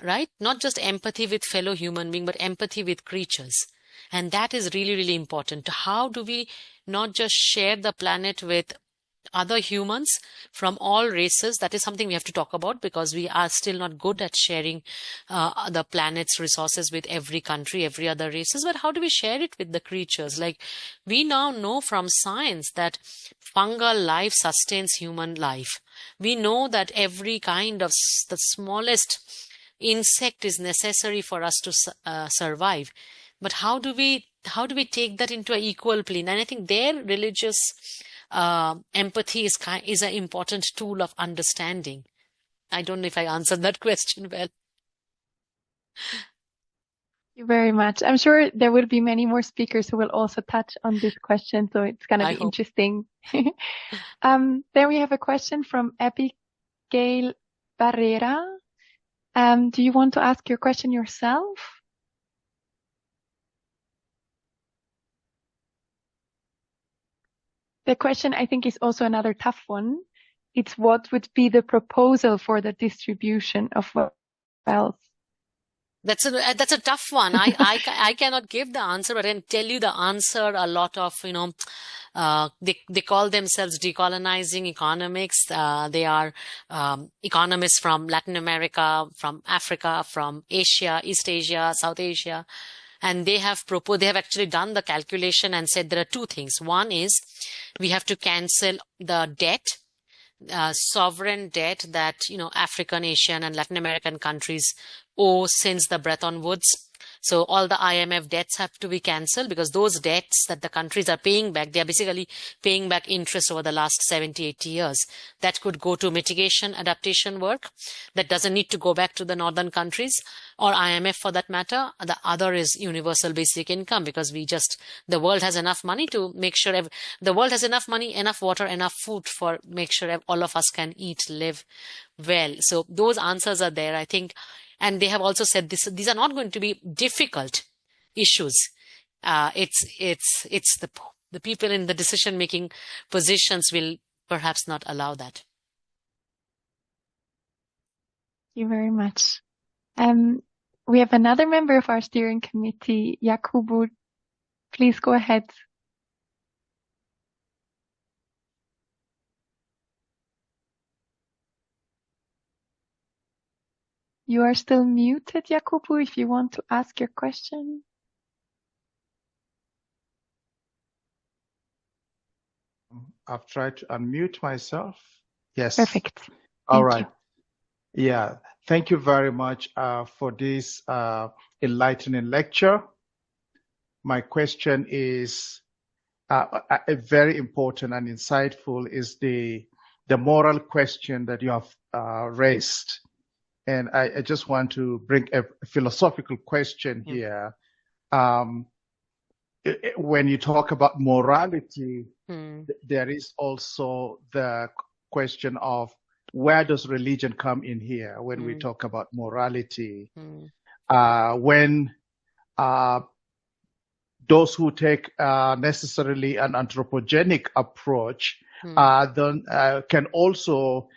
right? Not just empathy with fellow human being, but empathy with creatures. And that is really, really important. How do we not just share the planet with other humans from all races? That is something we have to talk about, because we are still not good at sharing the planet's resources with every country, every other races. But how do we share it with the creatures? Like, we now know from science that fungal life sustains human life. We know that every kind of the smallest insect is necessary for us to survive. But how do we take that into an equal plane? And I think their religious empathy is an important tool of understanding. I don't know if I answered that question well. Thank you very much. I'm sure there will be many more speakers who will also touch on this question, so it's going to be interesting. Then we have a question from Abigail Barrera. Do you want to ask your question yourself? The question, I think, is also another tough one. It's what would be the proposal for the distribution of wealth? That's a tough one. I cannot give the answer, but I can tell you the answer. A lot of, they call themselves decolonizing economics. They are economists from Latin America, from Africa, from Asia, East Asia, South Asia. And they have actually done the calculation and said there are two things. One is we have to cancel the debt, sovereign debt that, African, Asian and Latin American countries owe since the Bretton Woods. So all the IMF debts have to be cancelled, because those debts that the countries are paying back, they are basically paying back interest over the last 70, 80 years. That could go to mitigation, adaptation work. That doesn't need to go back to the northern countries or IMF for that matter. The other is universal basic income, because the world has enough money to make sure the world has enough money, enough water, enough food for make sure all of us can eat, live well. So those answers are there, I think. And they have also said these are not going to be difficult issues. It's the people in the decision-making positions will perhaps not allow that. Thank you very much. We have another member of our steering committee, Yakubu. Please go ahead. You are still muted, Yakubu, if you want to ask your question. I've tried to unmute myself. Yes. Perfect. All right. Yeah. Thank you very much for this enlightening lecture. My question is very important and insightful, is the moral question that you have raised. And I just want to bring a philosophical question here. When you talk about morality, there is also the question of where does religion come in here when we talk about morality? When those who take necessarily an anthropogenic approach can also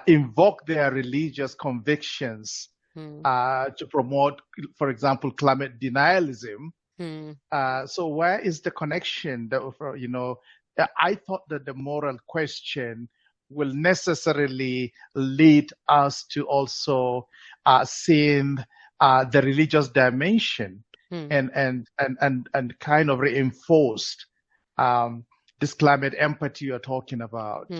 invoke their religious convictions to promote, for example, climate denialism. So where is the connection? I thought that the moral question will necessarily lead us to also seeing the religious dimension and kind of reinforced this climate empathy you're talking about.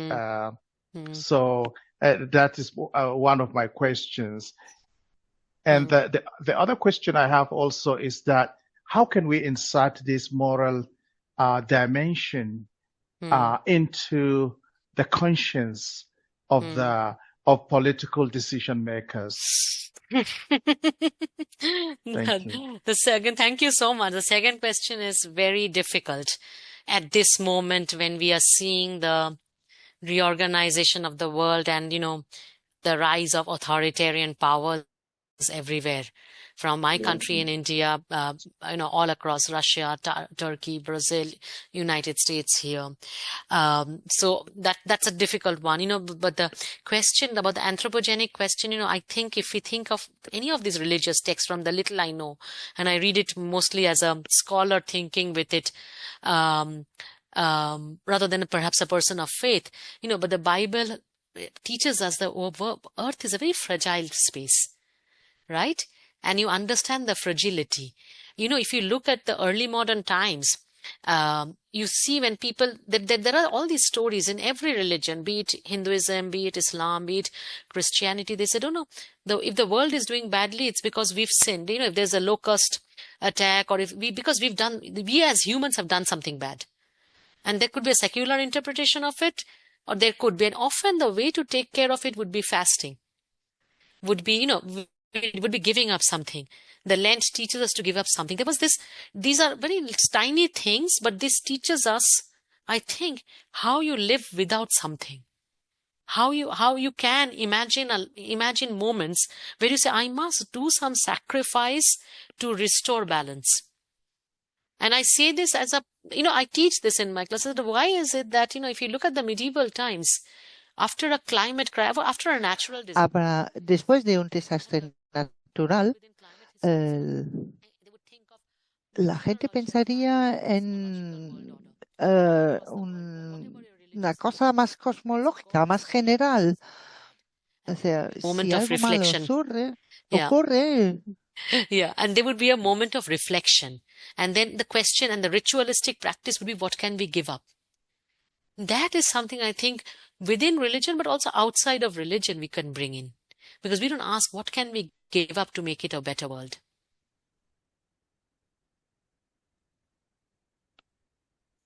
So That is one of my questions. And the other question I have also is that how can we insert this moral dimension into the conscience of political decision makers? Thank you. Thank you so much. The second question is very difficult at this moment when we are seeing the reorganization of the world and, the rise of authoritarian powers everywhere, from my country in India, all across Russia, Turkey, Brazil, United States here. So that's a difficult one, but the question about the anthropogenic question, I think if we think of any of these religious texts, from the little I know, and I read it mostly as a scholar thinking with it, rather than perhaps a person of faith, but the Bible teaches us the earth is a very fragile space, right? And you understand the fragility. If you look at the early modern times, you see when people, there are all these stories in every religion, be it Hinduism, be it Islam, be it Christianity. They said, if the world is doing badly, it's because we've sinned. If there's a locust attack, or because we as humans have done something bad. And there could be a secular interpretation of it, or there could be, and often the way to take care of it would be fasting, would be, it would be giving up something. The Lent teaches us to give up something. These are very tiny things, but this teaches us, I think, how you live without something. How you can imagine moments where you say, I must do some sacrifice to restore balance. And I say this as I teach this in my classes. Why is it that, if you look at the medieval times, after a climate crisis, after a natural disaster, después de un desastre natural, la gente pensaría en una cosa más cosmológica, más general. O sea, moment si of algo malo reflection. ocurre. Yeah, and there would be a moment of reflection. And then the question and the ritualistic practice would be, what can we give up? That is something I think within religion, but also outside of religion, we can bring in. Because we don't ask, what can we give up to make it a better world?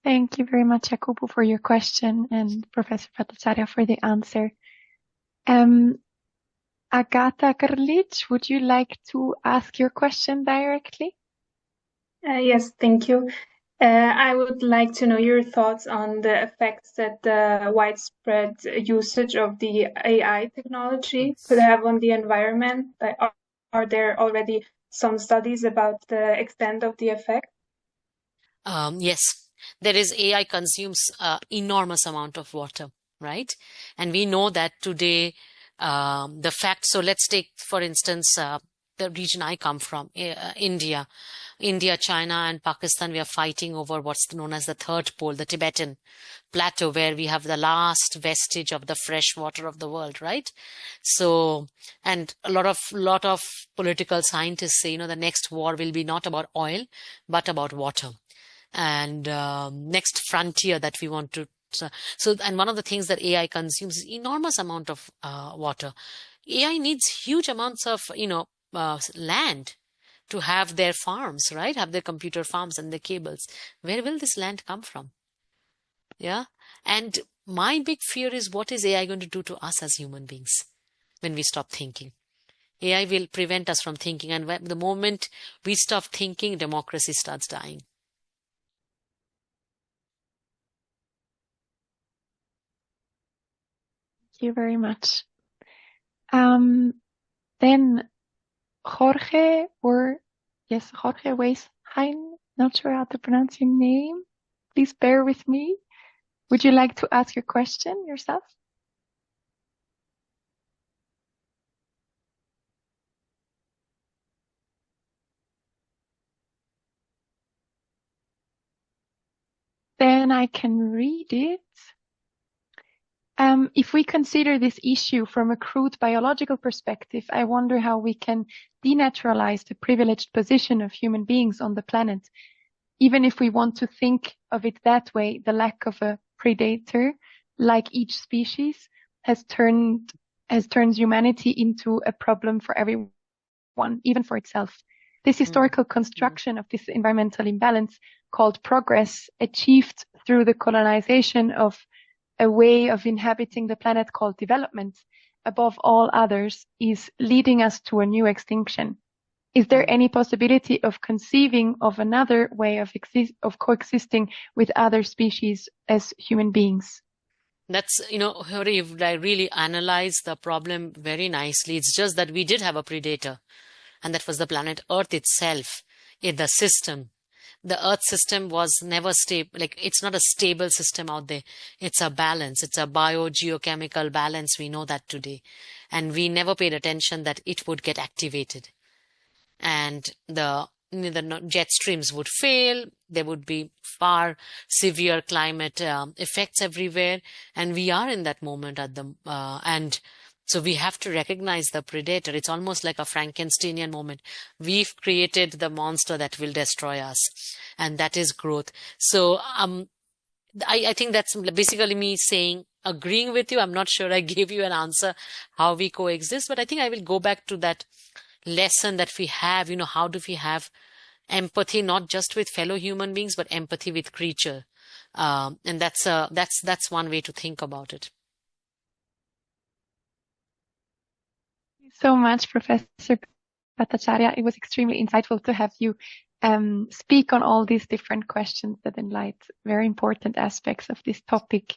Thank you very much, Jacopo, for your question, and Professor Bhattacharya for the answer. Agata Karlic, would you like to ask your question directly? Yes, thank you. I would like to know your thoughts on the effects that the widespread usage of the AI technology could have on the environment. Are there already some studies about the extent of the effect? Yes, there is. AI consumes enormous amount of water, right? And we know that today, so let's take, for instance, the region I come from, India, China, and Pakistan. We are fighting over what's known as the third pole, the Tibetan plateau, where we have the last vestige of the fresh water of the world, right? So, and a lot of political scientists say, the next war will be not about oil, but about water. And next frontier that we want to. And one of the things that AI consumes is enormous amount of water. AI needs huge amounts of, land to have their farms, right? Have their computer farms and their cables. Where will this land come from? Yeah. And my big fear is, what is AI going to do to us as human beings when we stop thinking? AI will prevent us from thinking. And the moment we stop thinking, democracy starts dying. Thank you very much. Then Jorge Weisheim, not sure how to pronounce your name. Please bear with me. Would you like to ask your question yourself? Then I can read it. If we consider this issue from a crude biological perspective, I wonder how we can denaturalize the privileged position of human beings on the planet. Even if we want to think of it that way, the lack of a predator, like each species, has turned as turns humanity into a problem for everyone, even for itself. This historical construction of this environmental imbalance, called progress, achieved through the colonization of a way of inhabiting the planet called development, above all others, is leading us to a new extinction. Is there any possibility of conceiving of another way of coexisting with other species as human beings? That's, Hori, you've really analyzed the problem very nicely. It's just that we did have a predator, and that was the planet Earth itself, in the system. The Earth system was never stable. Like, it's not a stable system out there. It's a balance. It's a biogeochemical balance. We know that today. And we never paid attention that it would get activated. And the jet streams would fail. There would be far severe climate effects everywhere. And we are in that moment and so we have to recognize the predator. It's almost like a Frankensteinian moment. We've created the monster that will destroy us, and that is growth. So I think that's basically me agreeing with you. I'm not sure I gave you an answer how we coexist, but I think I will go back to that lesson that we have. How do we have empathy, not just with fellow human beings, but empathy with creature? And that's one way to think about it. So much, Professor Bhattacharya. It was extremely insightful to have you speak on all these different questions that enlight very important aspects of this topic.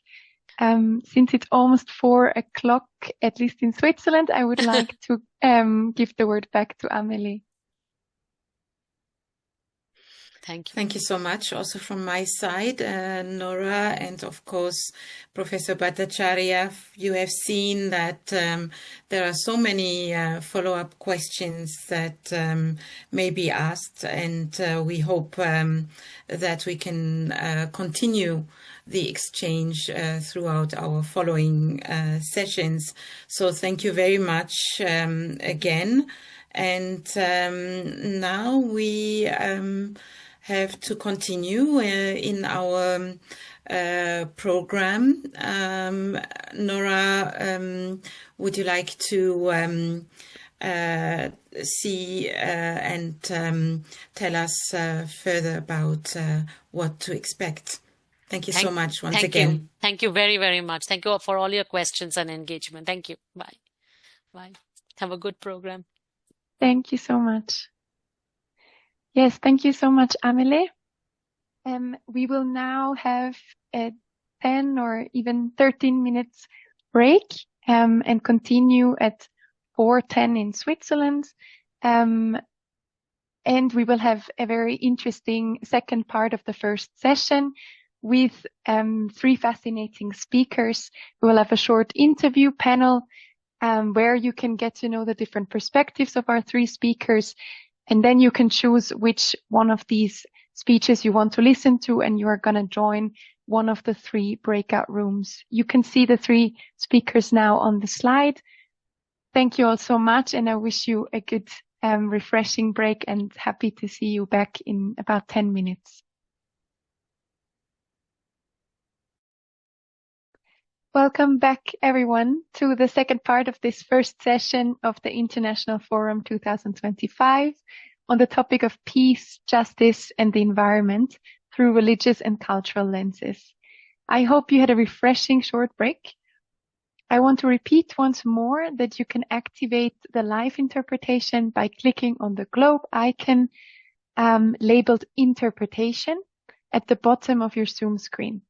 Since it's almost 4:00, at least in Switzerland, I would like to give the word back to Amélie. Thank you. Thank you so much. Also from my side, Nora, and of course, Professor Bhattacharya, you have seen that there are so many follow-up questions that may be asked, and we hope that we can continue the exchange throughout our following sessions. So thank you very much again. And now we have to continue in our program. Nora, would you like to see and tell us further about what to expect? Thank you so much once again. Thank you very, very much. Thank you for all your questions and engagement. Thank you. Bye. Bye. Have a good program. Thank you so much. Yes, thank you so much, Amélie. We will now have a 10 or even 13 minutes break and continue at 4:10 in Switzerland. And we will have a very interesting second part of the first session with 3 fascinating speakers. We will have a short interview panel where you can get to know the different perspectives of our 3 speakers. And then you can choose which one of these speeches you want to listen to, and you are going to join one of the 3 breakout rooms. You can see the 3 speakers now on the slide. Thank you all so much, and I wish you a good, refreshing break, and happy to see you back in about 10 minutes. Welcome back, everyone, to the second part of this first session of the International Forum 2025 on the topic of peace, justice, and the environment through religious and cultural lenses. I hope you had a refreshing short break. I want to repeat once more that you can activate the live interpretation by clicking on the globe icon labeled Interpretation at the bottom of your Zoom screen,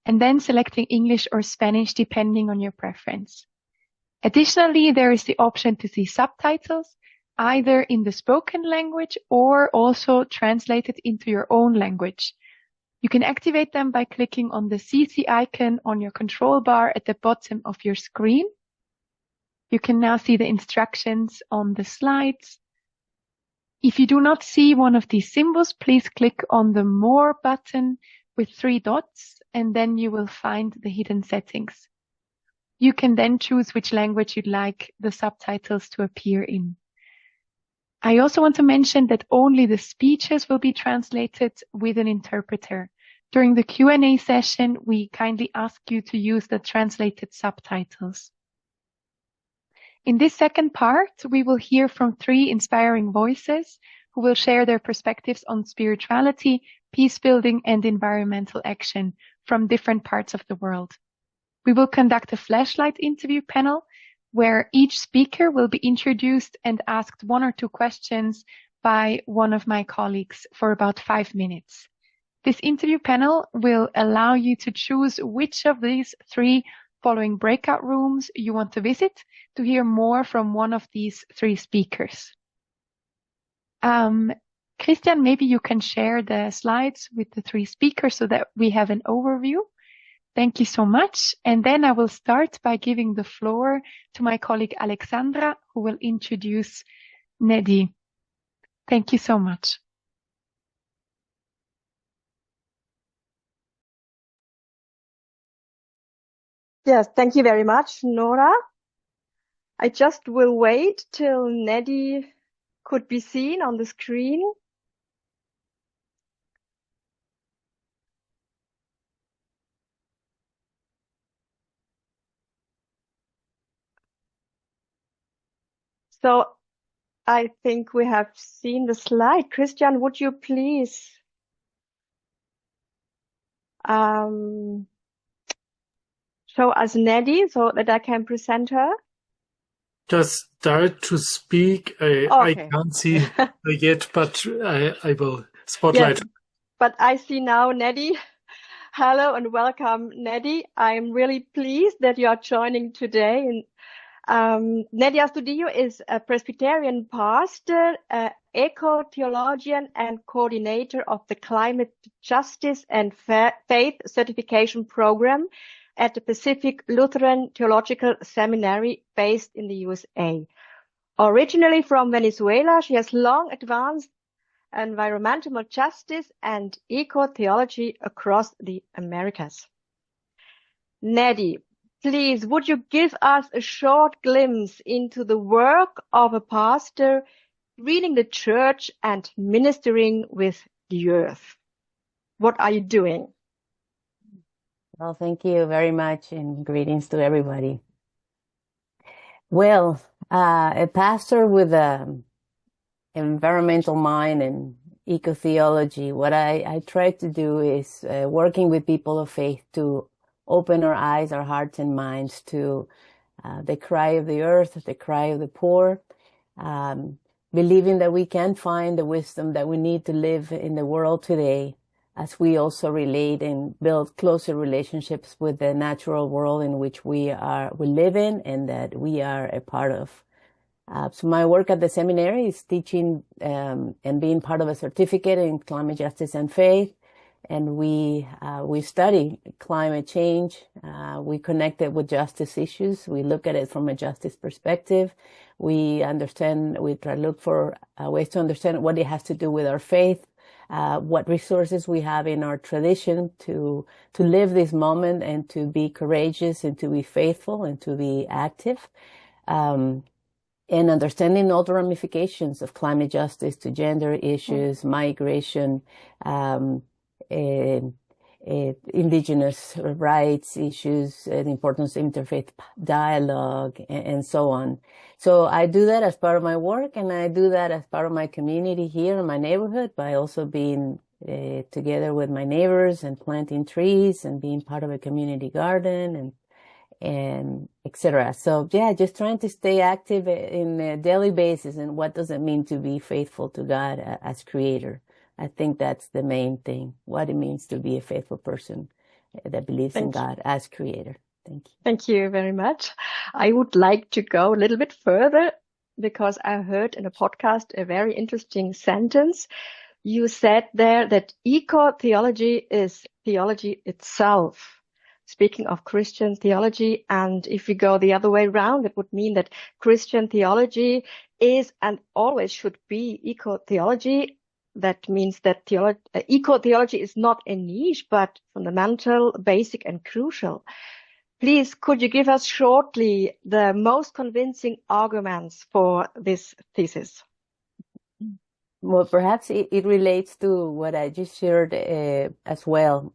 and then selecting English or Spanish depending on your preference. Additionally, there is the option to see subtitles, either in the spoken language or also translated into your own language. You can activate them by clicking on the CC icon on your control bar at the bottom of your screen. You can now see the instructions on the slides. If you do not see one of these symbols, please click on the More button with 3 dots, and then you will find the hidden settings. You can then choose which language you'd like the subtitles to appear in. I also want to mention that only the speeches will be translated with an interpreter. During the Q&A session, we kindly ask you to use the translated subtitles. In this second part, we will hear from 3 inspiring voices who will share their perspectives on spirituality, peace building, and environmental action from different parts of the world. We will conduct a flashlight interview panel where each speaker will be introduced and asked 1 or 2 questions by one of my colleagues for about 5 minutes. This interview panel will allow you to choose which of these 3 following breakout rooms you want to visit to hear more from one of these 3 speakers. Christian, maybe you can share the slides with the 3 speakers so that we have an overview. Thank you so much. And then I will start by giving the floor to my colleague Alexandra, who will introduce Neddy. Thank you so much. Yes, thank you very much, Nora. I just will wait till Neddy could be seen on the screen. So I think we have seen the slide. Christian, would you please show us Neddy so that I can present her? Just start to speak. I Okay. can't see her yet, but I will spotlight. Yes, but I see now Neddy. Hello and welcome, Neddy. I'm really pleased that you are joining today. Neddy Astudillo is a Presbyterian pastor, eco-theologian, and coordinator of the Climate Justice and Faith Certification Program at the Pacific Lutheran Theological Seminary based in the USA. Originally from Venezuela, she has long advanced environmental justice and eco-theology across the Americas. Neddy, please, would you give us a short glimpse into the work of a pastor reading the church and ministering with the earth? What are you doing? Well, thank you very much and greetings to everybody. Well, a pastor with an environmental mind and eco-theology, what I try to do is working with people of faith to open our eyes, our hearts and minds to the cry of the earth, the cry of the poor, believing that we can find the wisdom that we need to live in the world today, as we also relate and build closer relationships with the natural world in which we live in and that we are a part of. So my work at the seminary is teaching and being part of a certificate in climate justice and faith. And we study climate change. We connect it with justice issues. We look at it from a justice perspective. We try to look for ways to understand what it has to do with our faith, what resources we have in our tradition to live this moment and to be courageous and to be faithful and to be active. And understanding all the ramifications of climate justice to gender issues, migration, Indigenous rights issues, the importance of interfaith dialogue, and so on. So I do that as part of my work, and I do that as part of my community here in my neighborhood by also being together with my neighbors and planting trees and being part of a community garden and etc. So yeah, just trying to stay active in a daily basis. And what does it mean to be faithful to God as creator? I think that's the main thing, what it means to be a faithful person that believes in God as creator. Thank you. Thank you very much. I would like to go a little bit further because I heard in a podcast a very interesting sentence. You said there that eco-theology is theology itself. Speaking of Christian theology, and if we go the other way around, it would mean that Christian theology is and always should be eco-theology. That means that eco-theology is not a niche, but fundamental, basic, and crucial. Please, could you give us shortly the most convincing arguments for this thesis? Well, perhaps it relates to what I just shared as well.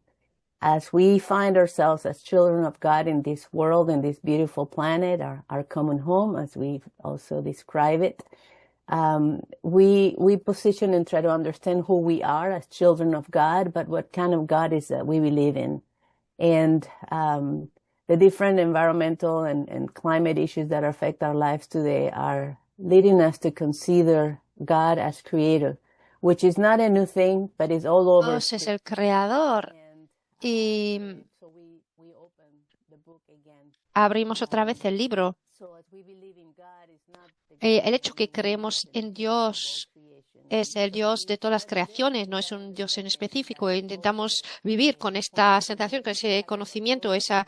as we find ourselves as children of God in this world, in this beautiful planet, our common home, as we also describe it, we position and try to understand who we are as children of God, but what kind of God is that we believe in. And the different environmental and climate issues that affect our lives today are leading us to consider God as creator, which is not a new thing, but it's all over. Dios es el creador. Y abrimos otra vez el libro. El hecho que creemos en Dios es el Dios de todas las creaciones, no es un Dios en específico. Intentamos vivir con esta sensación, con ese conocimiento, esa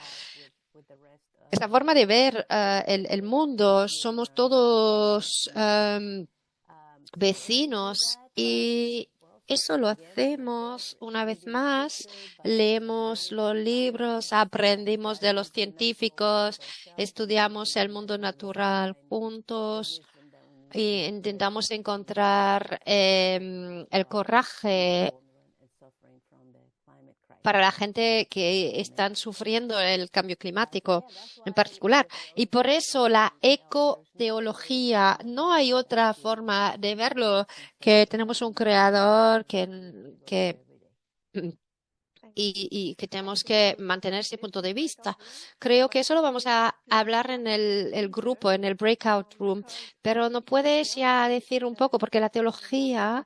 forma de ver el mundo. Somos todos vecinos y eso lo hacemos una vez más. Leemos los libros, aprendimos de los científicos, estudiamos el mundo natural juntos y intentamos encontrar el coraje para la gente que están sufriendo el cambio climático en particular. Y por eso la ecoteología, no hay otra forma de verlo, que tenemos un creador y que tenemos que mantener ese punto de vista. Creo que eso lo vamos a hablar en el grupo, en el breakout room, pero no puedes ya decir un poco, porque la teología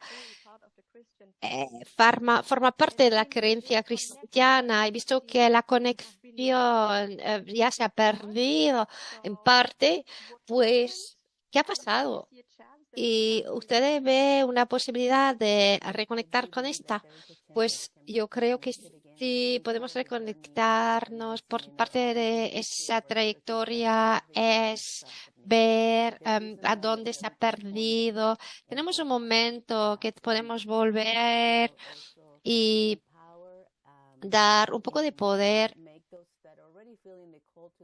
forma parte de la creencia cristiana. He visto que la conexión ya se ha perdido en parte. Pues, ¿qué ha pasado? ¿Y usted ve una posibilidad de reconectar con esta? Pues yo creo que sí podemos reconectarnos. Por parte de esa trayectoria es ver a dónde se ha perdido. Tenemos un momento que podemos volver y dar un poco de poder.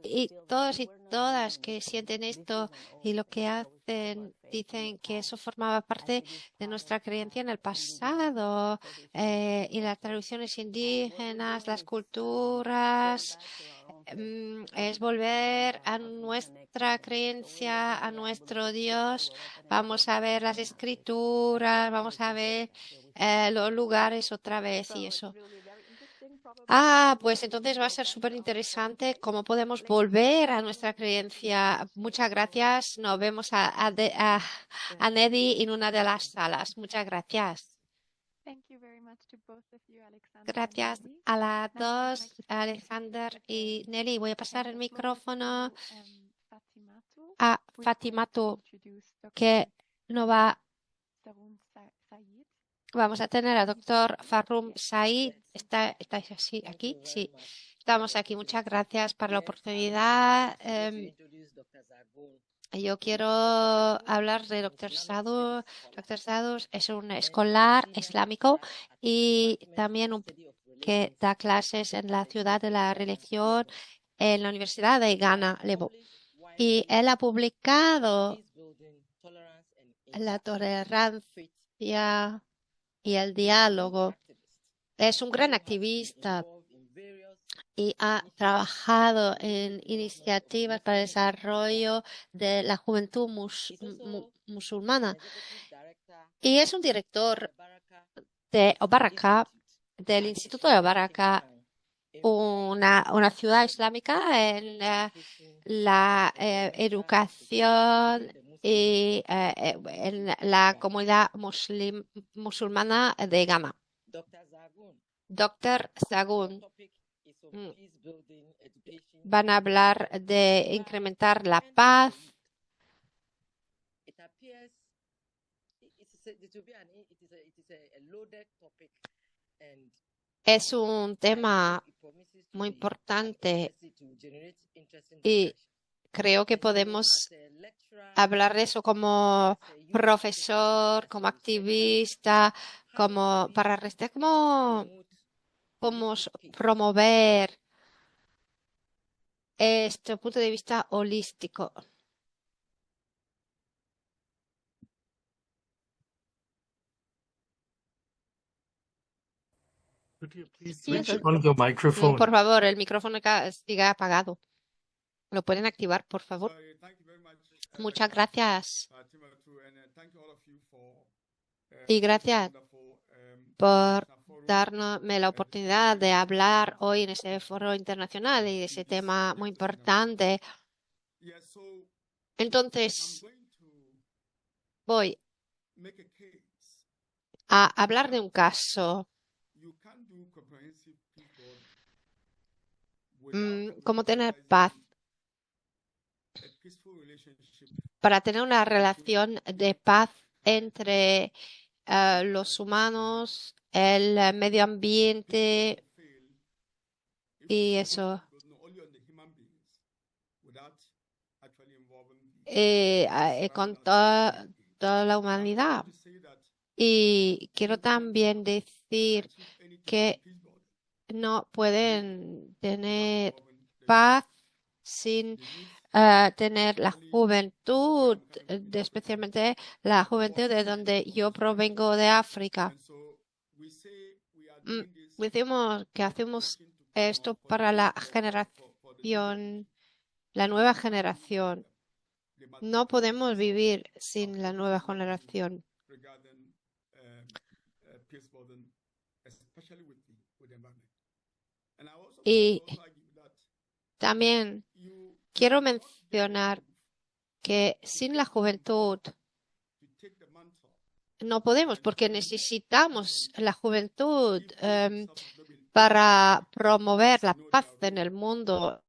Y todos y todas que sienten esto y lo que hacen, dicen que eso formaba parte de nuestra creencia en el pasado, y las tradiciones indígenas, las culturas, es volver a nuestra creencia, a nuestro Dios. Vamos a ver las escrituras, vamos a ver los lugares otra vez y eso. Pues entonces va a ser súper interesante cómo podemos volver a nuestra creencia. Muchas gracias. Nos vemos a Neddy en una de las salas. Muchas gracias. Gracias a las dos, Alexander y Nelly. Voy a pasar el micrófono a Fatimatu, que nos va. Vamos a tener al doctor Zagoon-Sayeed. ¿Estáis así aquí? Sí, estamos aquí. Muchas gracias por la oportunidad. Yo quiero hablar de Dr. Sadhu. Dr. Sadhu es un escolar islámico y también que da clases en la ciudad de la religión en la Universidad de Ghana, Lebo. Y él ha publicado la tolerancia y el diálogo. Es un gran activista y ha trabajado en iniciativas para el desarrollo de la juventud musulmana. Y es un director de Obaraka, del Instituto de Obaraka, una ciudad islámica en la educación y en la comunidad musulmana de Ghana. Dr. Zagoon van a hablar de incrementar la paz. Es un tema muy importante y creo que podemos hablar de eso como profesor, como activista, como promover este punto de vista holístico. Could you please Sí, switch eso. on your microphone? Por favor, el micrófono siga apagado. ¿Lo pueden activar, por favor? Muchas gracias. Y gracias por darme la oportunidad de hablar hoy en este foro internacional y de ese tema muy importante. Entonces, voy a hablar de un caso. Cómo tener paz. Para tener una relación de paz entre los humanos, el medio ambiente y eso. Con toda la humanidad. Y quiero también decir que no pueden tener paz sin tener la juventud, especialmente la juventud de donde yo provengo, de África. Decimos que hacemos esto para la nueva generación. No podemos vivir sin la nueva generación. Y también quiero mencionar que sin la juventud no podemos, porque necesitamos la juventud para promover la paz en el mundo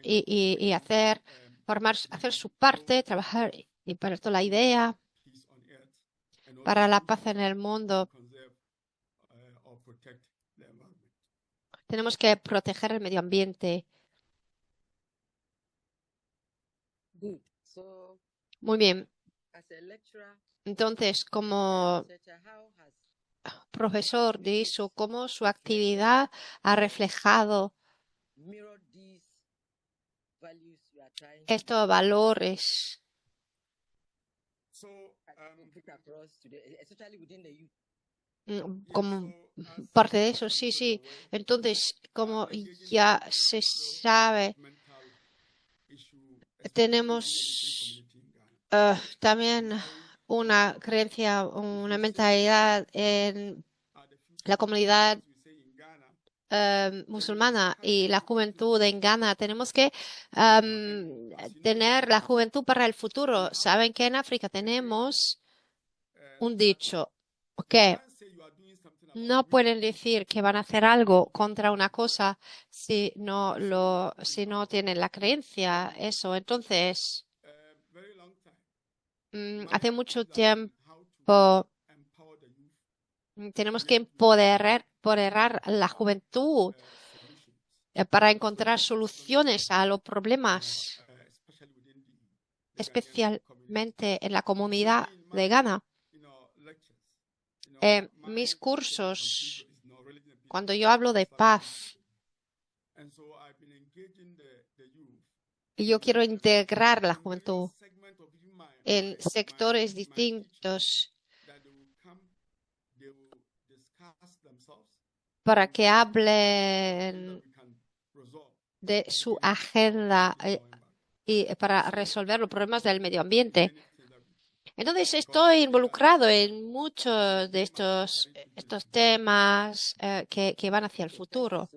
y hacer su parte, trabajar y para esto la idea para la paz en el mundo. Tenemos que proteger el medio ambiente. Muy bien. Entonces, como profesor de eso, ¿cómo su actividad ha reflejado estos valores? Como parte de eso, sí. Entonces, como ya se sabe, tenemos también una creencia, una mentalidad en la comunidad musulmana y la juventud en Ghana. Tenemos que tener la juventud para el futuro. Saben que en África tenemos un dicho que no pueden decir que van a hacer algo contra una cosa si no tienen la creencia. Eso. Entonces, hace mucho tiempo tenemos que empoderar la juventud para encontrar soluciones a los problemas, especialmente en la comunidad de Ghana. Mis cursos, cuando yo hablo de paz, yo quiero integrar la juventud en sectores distintos para que hablen de su agenda y para resolver los problemas del medio ambiente. Entonces, estoy involucrado en muchos de estos temas que van hacia el futuro.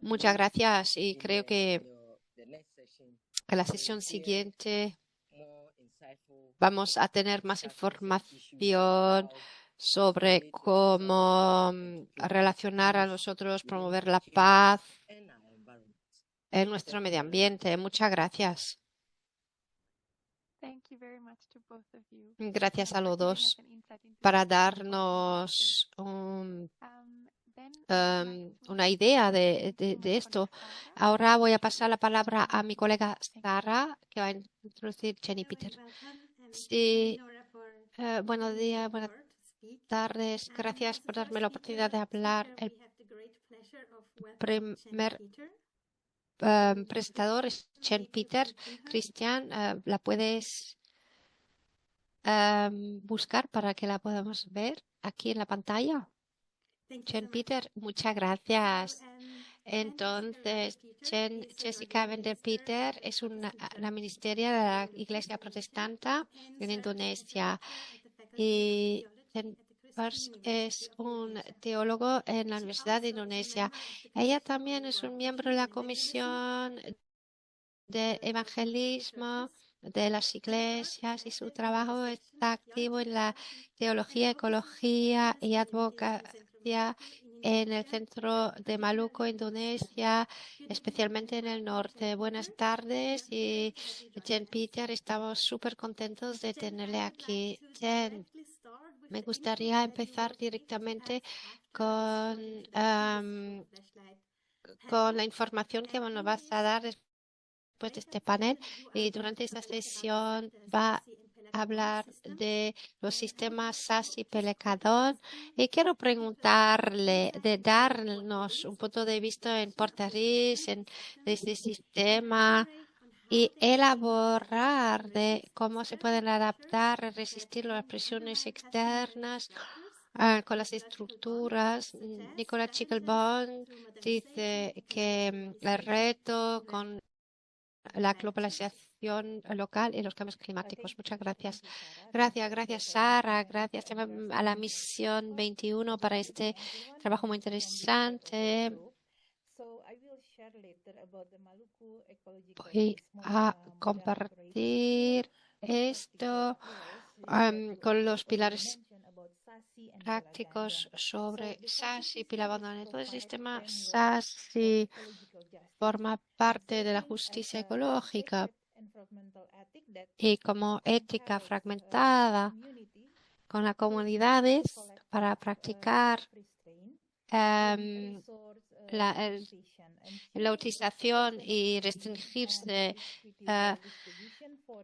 Muchas gracias y creo que en la sesión siguiente vamos a tener más información sobre cómo relacionar a nosotros, promover la paz en nuestro medio ambiente. Muchas gracias. Gracias a los dos para darnos una idea de esto. Ahora voy a pasar la palabra a mi colega Sara, que va a introducir Jenne y Pieter. Sí, buenos días, buenas tardes. Gracias por darme la oportunidad de hablar. El primer presentador es Pieter. Cristian, ¿la puedes buscar para que la podamos ver aquí en la pantalla? Pieter, muchas gracias. Entonces, Jessica Pieter es la ministeria de la Iglesia Protestante en Indonesia y es un teólogo en la Universidad de Indonesia. Ella también es un miembro de la Comisión de Evangelismo de las iglesias y su trabajo está activo en la teología, ecología y advocacia en el centro de Maluku, Indonesia, especialmente en el norte. Buenas tardes y Pieter, estamos súper contentos de tenerle aquí. Jenne, me gustaría empezar directamente con la información que nos vas a dar después de este panel, y durante esta sesión va a hablar de los sistemas SAS y Pelecadón, y quiero preguntarle de darnos un punto de vista en portugués de este sistema y elaborar de cómo se pueden adaptar, resistir las presiones externas con las estructuras. Nicola Chickelbaum dice que el reto con la globalización local y los cambios climáticos. Muchas gracias. Gracias, Sara. Gracias a la misión 21 para este trabajo muy interesante. Voy a compartir esto con los pilares prácticos sobre SAS y Pilabandones. Todo el sistema SAS forma parte de la justicia ecológica y como ética fragmentada con las comunidades para practicar la utilización y restringirse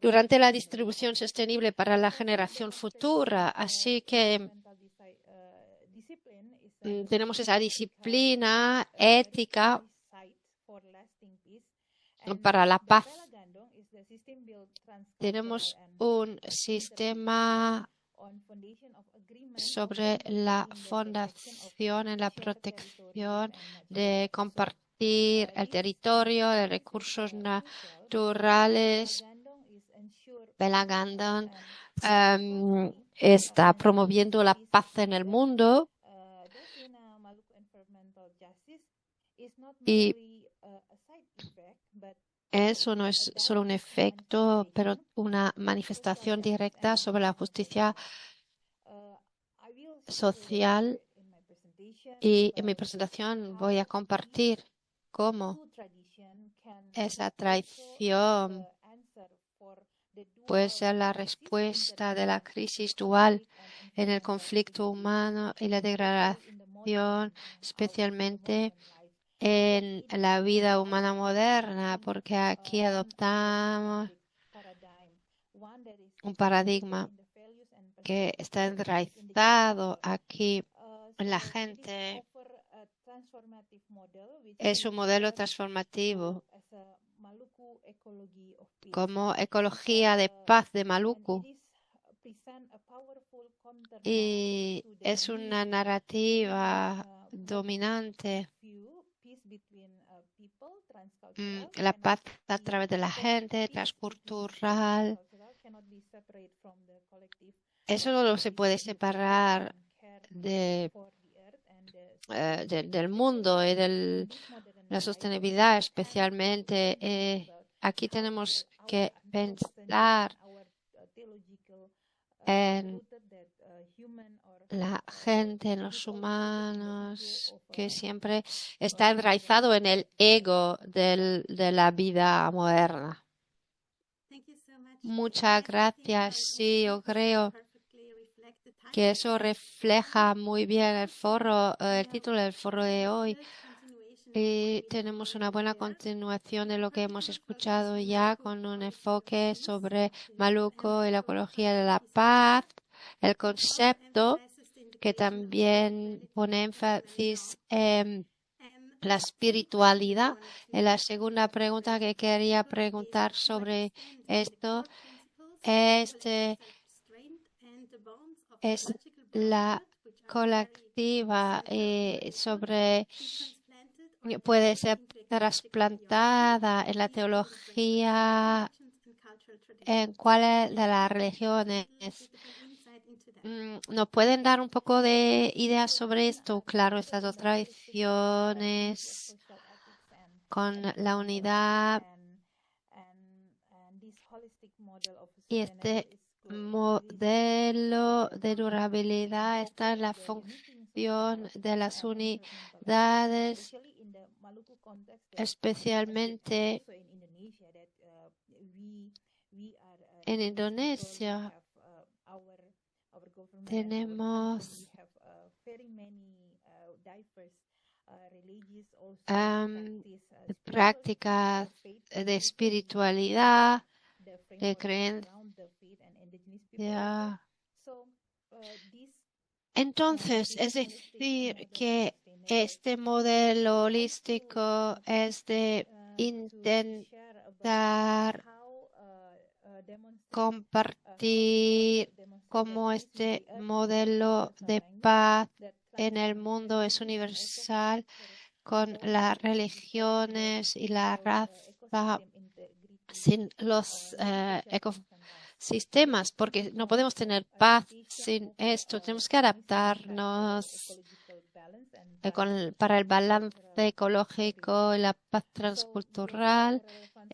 durante la distribución sostenible para la generación futura. Así que tenemos esa disciplina ética para la paz. Tenemos un sistema sobre la fundación en la protección de compartir el territorio, de recursos naturales. Pelagandon está promoviendo la paz en el mundo y eso no es solo un efecto, pero una manifestación directa sobre la justicia social. Y en mi presentación voy a compartir cómo esa traición puede ser la respuesta de la crisis dual en el conflicto humano y la degradación, especialmente en la vida humana moderna, porque aquí adoptamos un paradigma que está enraizado aquí en la gente. Es un modelo transformativo como ecología de paz de Maluku, y es una narrativa dominante. La paz a través de la gente, transcultural. Eso no se puede separar del mundo y de la sostenibilidad, especialmente. Aquí tenemos que pensar en la gente, en los humanos, que siempre está enraizado en el ego de la vida moderna. Muchas gracias. Sí, yo creo que eso refleja muy bien el título del foro de hoy. Y tenemos una buena continuación de lo que hemos escuchado ya, con un enfoque sobre Maluku y la ecología de la paz, el concepto que también pone énfasis en la espiritualidad. En la segunda pregunta que quería preguntar sobre esto es la colectiva puede ser trasplantada en la teología, en cuáles de las religiones. ¿Nos pueden dar un poco de ideas sobre esto? Claro, estas dos tradiciones con la unidad y este modelo de durabilidad está en la función de las unidades, especialmente en Indonesia. Tenemos prácticas de espiritualidad, de creencia. Entonces, es decir, que este modelo holístico es de intentar compartir cómo este modelo de paz en el mundo es universal con las religiones y la raza sin los ecosistemas, porque no podemos tener paz sin esto. Tenemos que adaptarnos para el balance ecológico y la paz transcultural.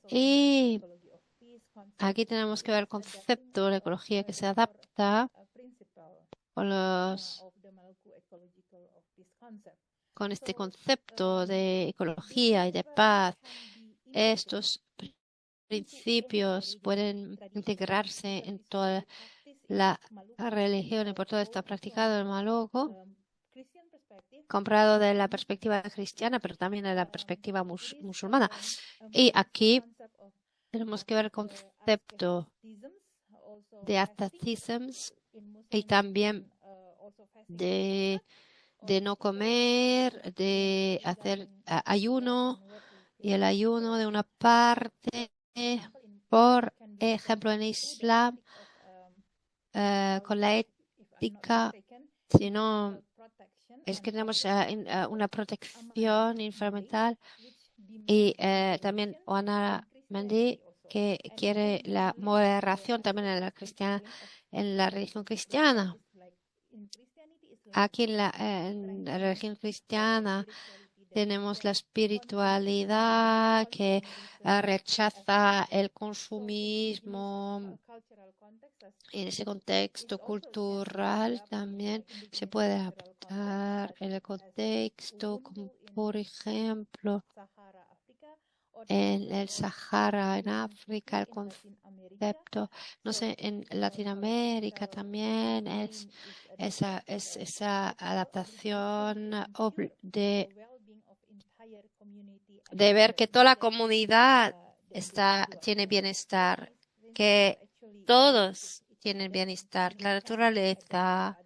Y aquí tenemos que ver el concepto de la ecología que se adapta con este concepto de ecología y de paz. Estos principios pueden integrarse en toda la religión y por todo está practicado el Maloco, comprado de la perspectiva cristiana, pero también de la perspectiva musulmana. Y aquí tenemos que ver el concepto de asceticisms y también de no comer, de hacer ayuno, y el ayuno de una parte, por ejemplo, en Islam, con la ética, sino es que tenemos una protección inframental y también Oana Mendy, que quiere la moderación también en la religión cristiana. Aquí en la religión cristiana tenemos la espiritualidad que rechaza el consumismo. En ese contexto cultural también se puede adaptar en el contexto, como por ejemplo en el Sahara, en África, el concepto, no sé, en Latinoamérica también es esa adaptación de ver que toda la comunidad tiene bienestar, que todos tienen bienestar, la naturaleza,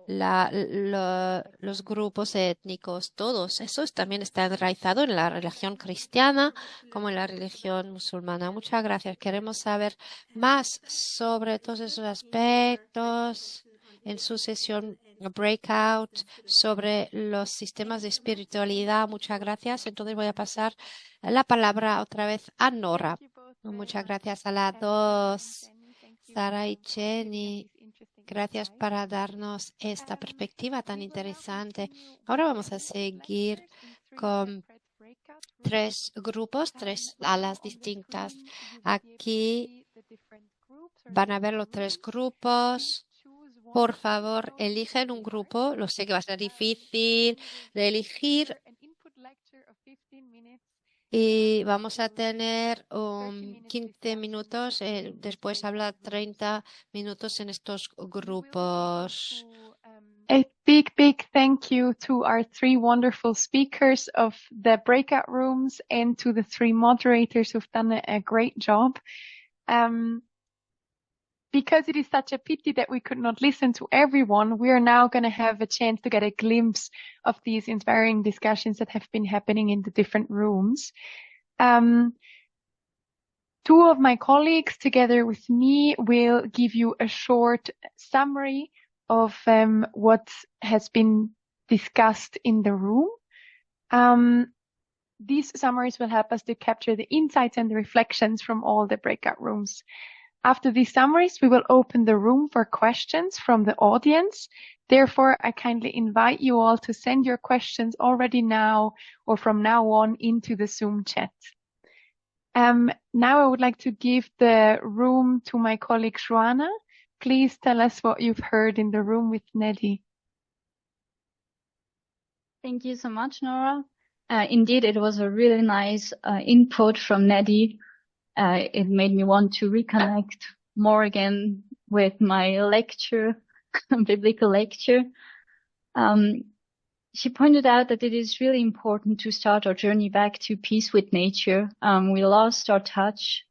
los grupos étnicos, todos. Eso también está enraizado en la religión cristiana como en la religión musulmana. Muchas gracias. Queremos saber más sobre todos esos aspectos en su sesión breakout sobre los sistemas de espiritualidad. Muchas gracias. Entonces voy a pasar la palabra otra vez a Nora. Muchas gracias a las dos, Sara y Jenne. Gracias para darnos esta perspectiva tan interesante. Ahora vamos a seguir con 3 grupos, 3 alas distintas. Aquí van a ver los 3 grupos. Por favor, eligen un grupo. Lo sé que va a ser difícil de elegir. Y vamos a tener 15 minutos, después habla 30 minutos en estos grupos. A big thank you to our 3 wonderful speakers of the breakout rooms and to the 3 moderators who've done a great job. Because it is such a pity that we could not listen to everyone, we are now going to have a chance to get a glimpse of these inspiring discussions that have been happening in the different rooms. 2 of my colleagues, together with me, will give you a short summary of what has been discussed in the room. These summaries will help us to capture the insights and the reflections from all the breakout rooms. After these summaries, we will open the room for questions from the audience. Therefore, I kindly invite you all to send your questions already now or from now on into the Zoom chat. Now I would like to give the room to my colleague Haruna. Please tell us what you've heard in the room with Neddy. Thank you so much, Nora. Indeed, it was a really nice input from Neddy. It made me want to reconnect more again with my lecture, biblical lecture. She pointed out that it is really important to start our journey back to peace with nature. We lost our touch.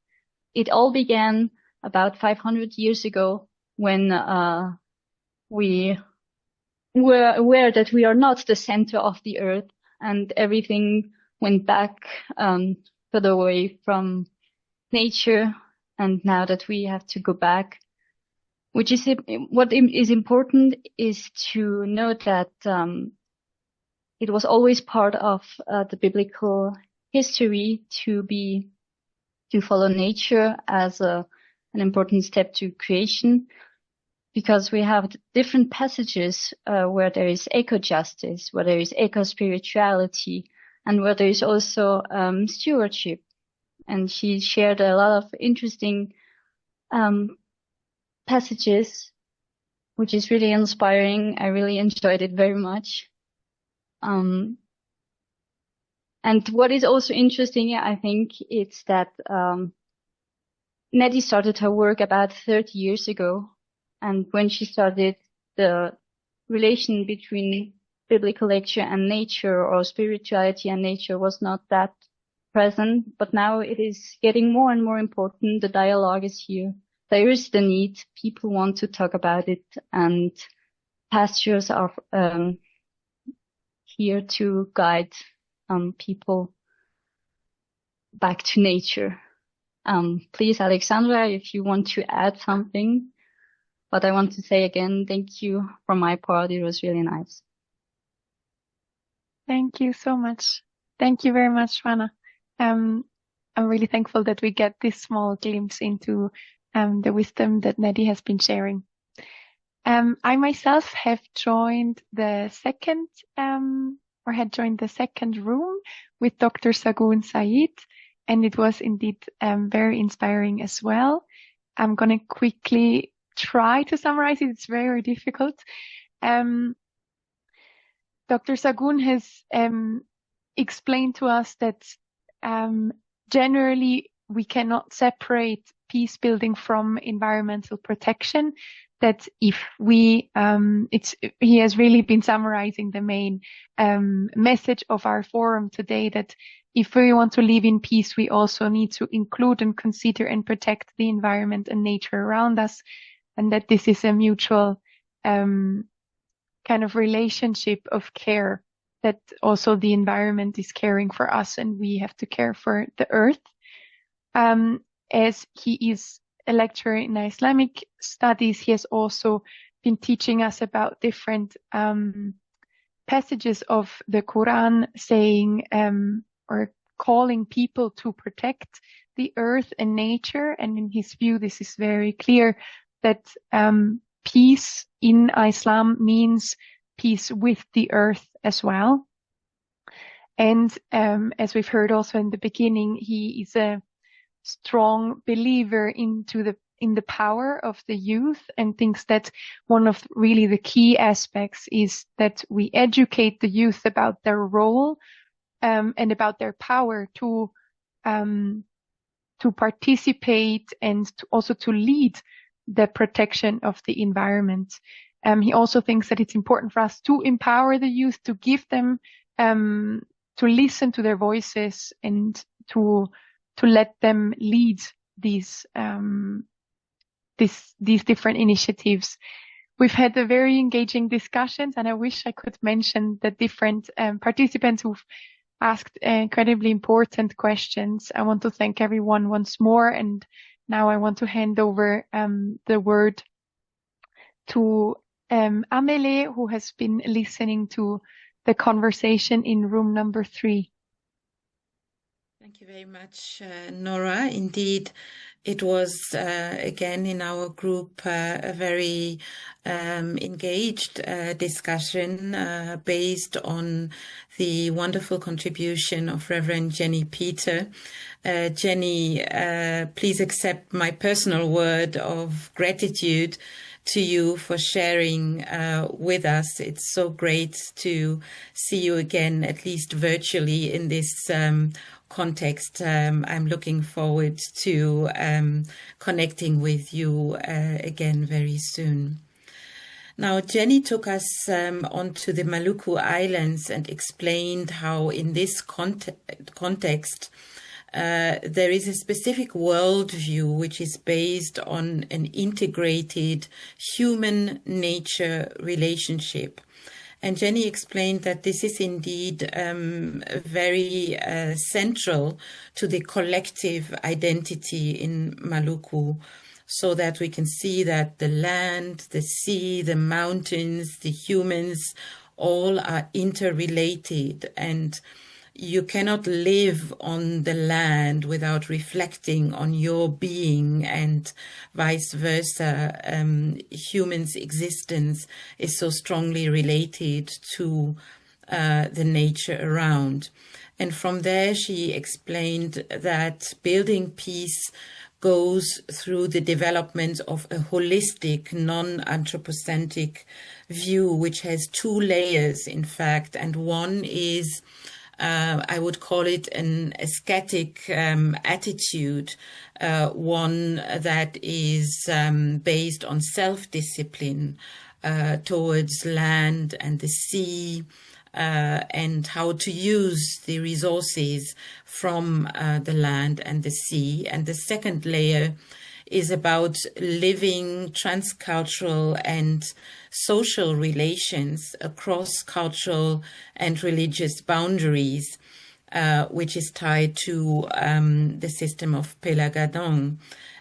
It all began about 500 years ago when we were aware that we are not the center of the earth, and everything went back further away from nature. And now that we have to go back, what is important is to note that it was always part of the biblical history to follow nature as an important step to creation, because we have different passages where there is eco-justice, where there is eco-spirituality, and where there is also stewardship. And she shared a lot of interesting passages, which is really inspiring. I really enjoyed it very much. And what is also interesting, I think, it's that Neddy started her work about 30 years ago. And when she started, the relation between biblical lecture and nature, or spirituality and nature, was not that present. But now it is getting more and more important. The dialogue is here. There is the need. People want to talk about it, and pastors are here to guide people back to nature. Please, Alexandra, if you want to add something. But I want to say again, thank you from my part. It was really nice. Thank you so much. Thank you very much, Haruna. I'm really thankful that we get this small glimpse into the wisdom that Neddy has been sharing. I myself have joined the second room with Dr. Zagoon-Sayeed, and it was indeed very inspiring as well. I'm going to quickly try to summarize it. It's very difficult. Dr. Zagoon has explained to us that generally we cannot separate peace building from environmental protection. That if we, he has really been summarizing the main message of our forum today, that if we want to live in peace, we also need to include and consider and protect the environment and nature around us, and that this is a mutual kind of relationship of care, that also the environment is caring for us and we have to care for the earth. As he is a lecturer in Islamic studies, he has also been teaching us about different passages of the Quran saying or calling people to protect the earth and nature. And in his view, this is very clear that peace in Islam means peace with the earth as well. And as we've heard also in the beginning, he is a strong believer in the power of the youth, and thinks that one of really the key aspects is that we educate the youth about their role and about their power to participate and also to lead the protection of the environment. He also thinks that it's important for us to empower the youth, to give them to listen to their voices and to let them lead these different initiatives. We've had a very engaging discussions, and I wish I could mention the different participants who've asked incredibly important questions. I want to thank everyone once more, and now I want to hand over the word to Amelie, who has been listening to the conversation in room number 3. Thank you very much, Nora. Indeed, it was, again, in our group, a very engaged discussion based on the wonderful contribution of Reverend Jenne Pieter. Jenne, please accept my personal word of gratitude to you for sharing with us. It's so great to see you again, at least virtually, in this context. I'm looking forward to connecting with you again very soon. Now, Jenne took us onto the Maluku Islands and explained how in this context there is a specific worldview which is based on an integrated human-nature relationship. And Jenne explained that this is indeed very central to the collective identity in Maluku, so that we can see that the land, the sea, the mountains, the humans, all are interrelated, and you cannot live on the land without reflecting on your being, and vice versa. Humans' existence is so strongly related to the nature around. And from there, she explained that building peace goes through the development of a holistic, non-anthropocentric view, which has 2 layers, in fact, and one is I would call it an ascetic attitude, one that is based on self-discipline towards land and the sea, and how to use the resources from the land and the sea. And the second layer is about living transcultural and social relations across cultural and religious boundaries, which is tied to the system of Pelagadong.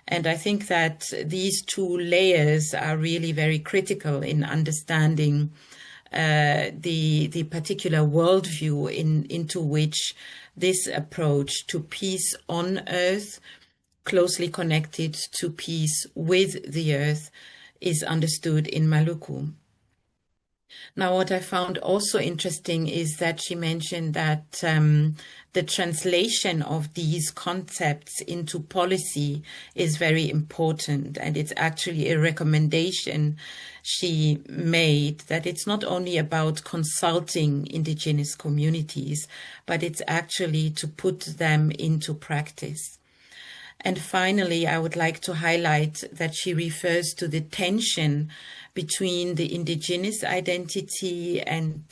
And I think that these 2 layers are really very critical in understanding the particular worldview into which this approach to peace on earth, closely connected to peace with the earth, is understood in Maluku. Now, what I found also interesting is that she mentioned that the translation of these concepts into policy is very important, and it's actually a recommendation she made, that it's not only about consulting indigenous communities, but it's actually to put them into practice. And finally, I would like to highlight that she refers to the tension between the indigenous identity and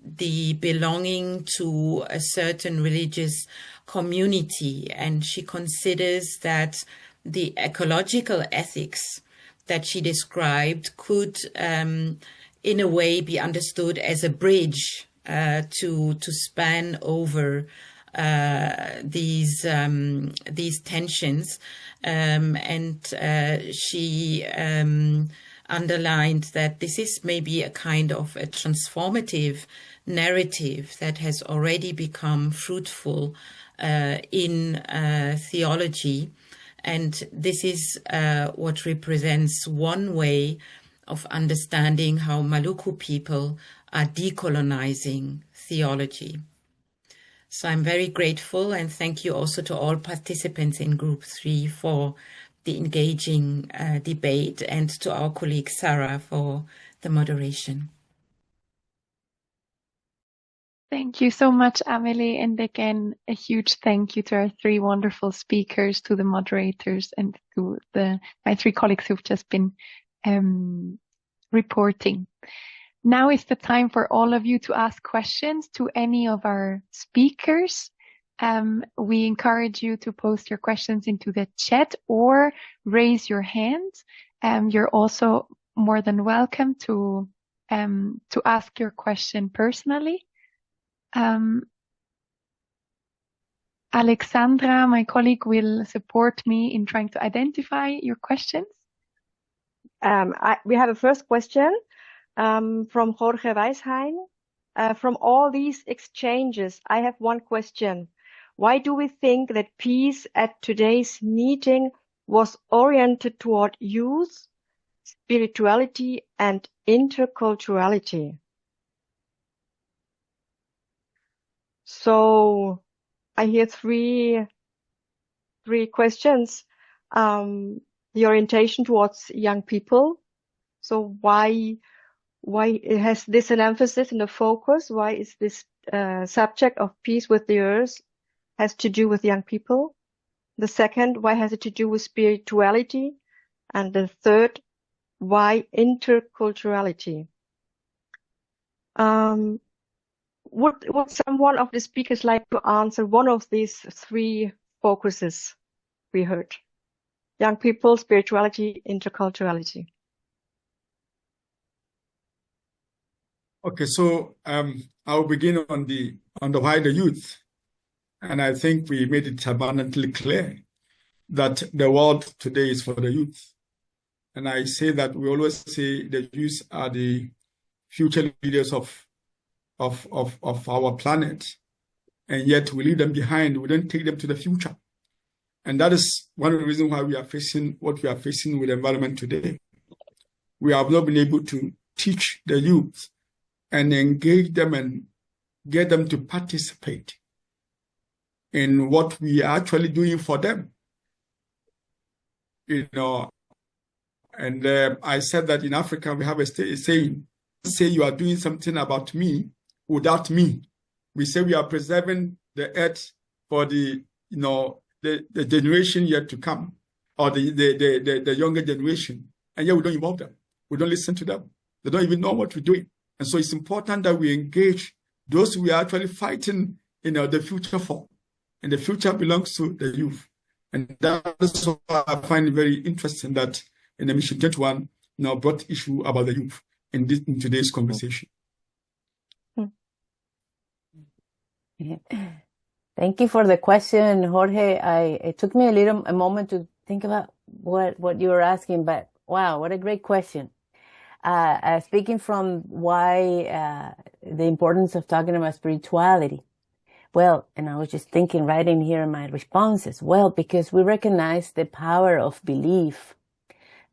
the belonging to a certain religious community. And she considers that the ecological ethics that she described could, in a way, be understood as a bridge to span over these tensions, and she underlined that this is maybe a kind of a transformative narrative that has already become fruitful in theology, and this is what represents one way of understanding how Maluku people are decolonizing theology. So I'm very grateful, and thank you also to all participants in Group 3 for the engaging debate, and to our colleague Sarah for the moderation. Thank you so much, Amelie. And again, a huge thank you to our 3 wonderful speakers, to the moderators, and to my 3 colleagues who've just been reporting. Now is the time for all of you to ask questions to any of our speakers. We encourage you to post your questions into the chat or raise your hand. You're also more than welcome to ask your question personally. Alexandra, my colleague, will support me in trying to identify your questions. We have a first question from Jorge Weisheim. From all these exchanges, I have one question. Why do we think that peace at today's meeting was oriented toward youth, spirituality, and interculturality? So I hear three questions. The orientation towards young people. So why has this an emphasis and a focus? Why is this subject of peace with the earth has to do with young people? The second, why has it to do with spirituality? And the third, why interculturality? Would someone of the speakers like to answer one of these three focuses we heard? Young people, spirituality, interculturality. Okay, so I'll begin on the wider youth, and I think we made it abundantly clear that the world today is for the youth. And I say that we always say the youth are the future leaders of our planet, and yet we leave them behind. We don't take them to the future. And that is one of the reasons why we are facing what we are facing with the environment today. We have not been able to teach the youth and engage them and get them to participate in what we are actually doing for them. You know, and I said that in Africa we have a saying, say you are doing something about me without me. We say we are preserving the earth for the generation yet to come, or the younger generation, and yet we don't involve them. We don't listen to them. They don't even know what we're doing. And so it's important that we engage those we are actually fighting, the future for. And the future belongs to the youth. And that's why I find it very interesting that in the Mission 21 brought issue about the youth in today's conversation. Thank you for the question, Jorge. It took me a moment to think about what you were asking, but wow, what a great question. Speaking from why the importance of talking about spirituality. Well, and I was just thinking right in here in my responses. Well, because we recognize the power of belief,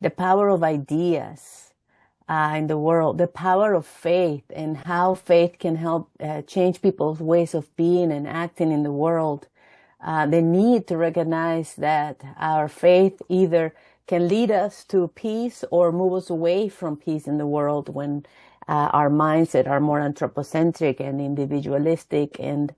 the power of ideas in the world, the power of faith, and how faith can help change people's ways of being and acting in the world. The need to recognize that our faith either can lead us to peace or move us away from peace in the world when our mindset are more anthropocentric and individualistic, and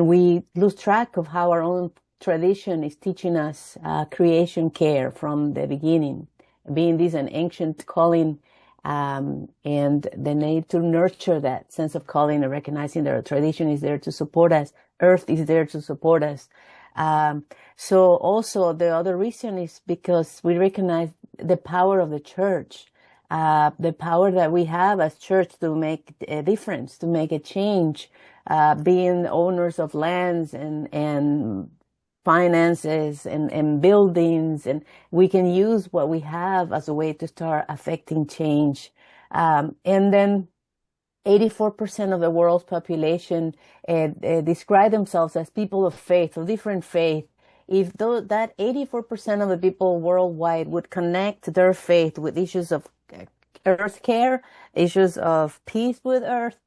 we lose track of how our own tradition is teaching us creation care from the beginning, being this an ancient calling, and the need to nurture that sense of calling and recognizing that our tradition is there to support us, earth is there to support us. So also the other reason is because we recognize the power of the church, the power that we have as church to make a difference, to make a change, being owners of lands and finances and buildings, and we can use what we have as a way to start affecting change. And then 84% of the world's population describe themselves as people of faith, of different faith. If that 84% of the people worldwide would connect their faith with issues of earth care, issues of peace with earth,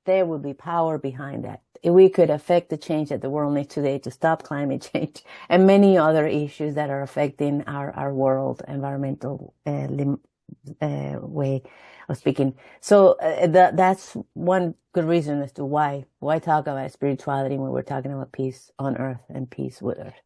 there would be power behind that. We could affect the change that the world needs today to stop climate change and many other issues that are affecting our world, environmental way of speaking. So that's one good reason as to why talk about spirituality when we're talking about peace on earth and peace with earth.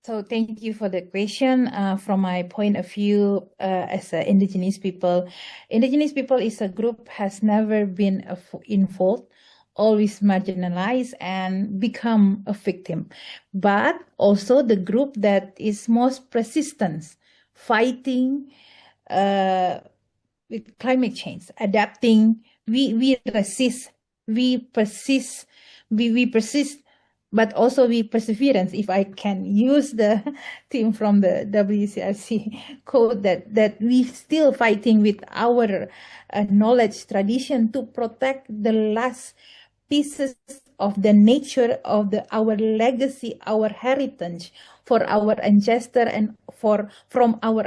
So thank you for the question. From my point of view, as Indigenous people is a group has never been involved, always marginalized and become a victim. But also the group that is most persistent, fighting with climate change, adapting. We resist. We persist. We persist but also with perseverance. If I can use the theme from the WCRC code, that we still fighting with our knowledge tradition to protect the last pieces of the nature of our legacy, our heritage for our ancestor and from our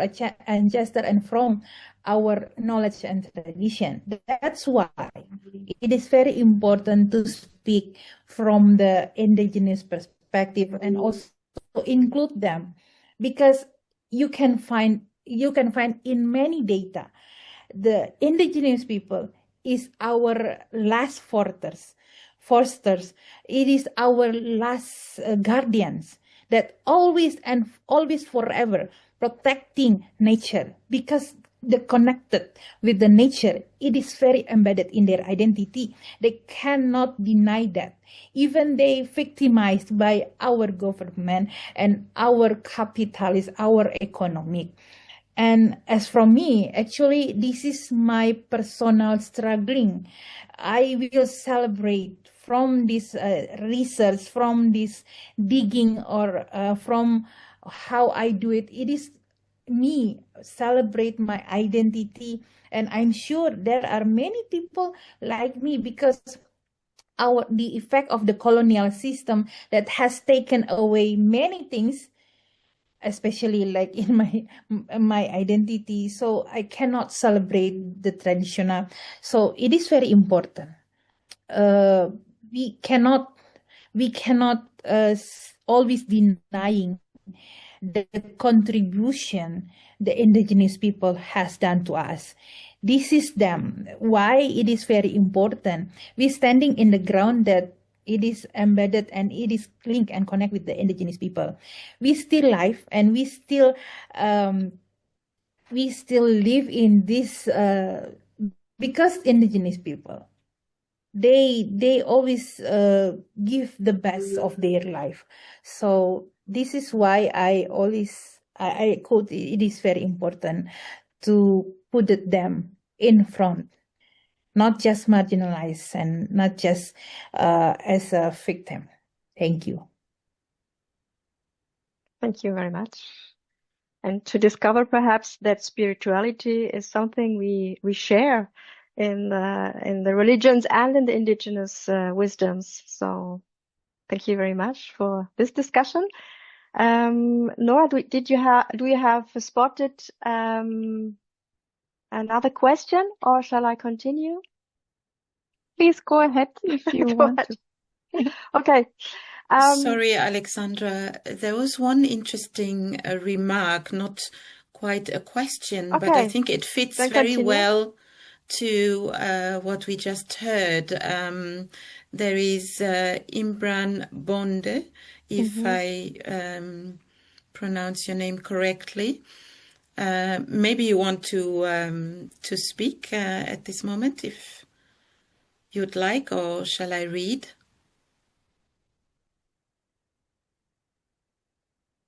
ancestor and from our knowledge and tradition. That's why it is very important to speak from the indigenous perspective and also include them, because you can find in many data the indigenous people is our last foresters. It is our last guardians that always and always forever protecting nature, because they're connected with the nature. It is very embedded in their identity. They cannot deny that. Even they victimized by our government and our capitalist, our economic. And as from me, actually, this is my personal struggling. I will celebrate from this research, from this digging, or from how I do it. It is me celebrate my identity, and I'm sure there are many people like me, because the effect of the colonial system that has taken away many things, especially like in my identity, so I cannot celebrate the traditional. So it is very important. We cannot always denying the contribution the indigenous people has done to us. This is them. Why it is very important. We standing in the ground that it is embedded and it is linked and connect with the indigenous people. We still live and we still live in this because indigenous people, they always give the best of their life. So this is why I quote, it is very important to put them in front, not just marginalized and not just as a victim. Thank you. Thank you very much. And to discover perhaps that spirituality is something we share in the religions and in the indigenous wisdoms. So thank you very much for this discussion. Nora, do you have spotted another question, or shall I continue? Please go ahead if you want to. Okay. Sorry, Alexandra. There was one interesting remark, not quite a question, but I think it fits very well to what we just heard. There is Imran Bonde, if I pronounce your name correctly. Maybe you want to speak at this moment, if you'd like, or shall I read?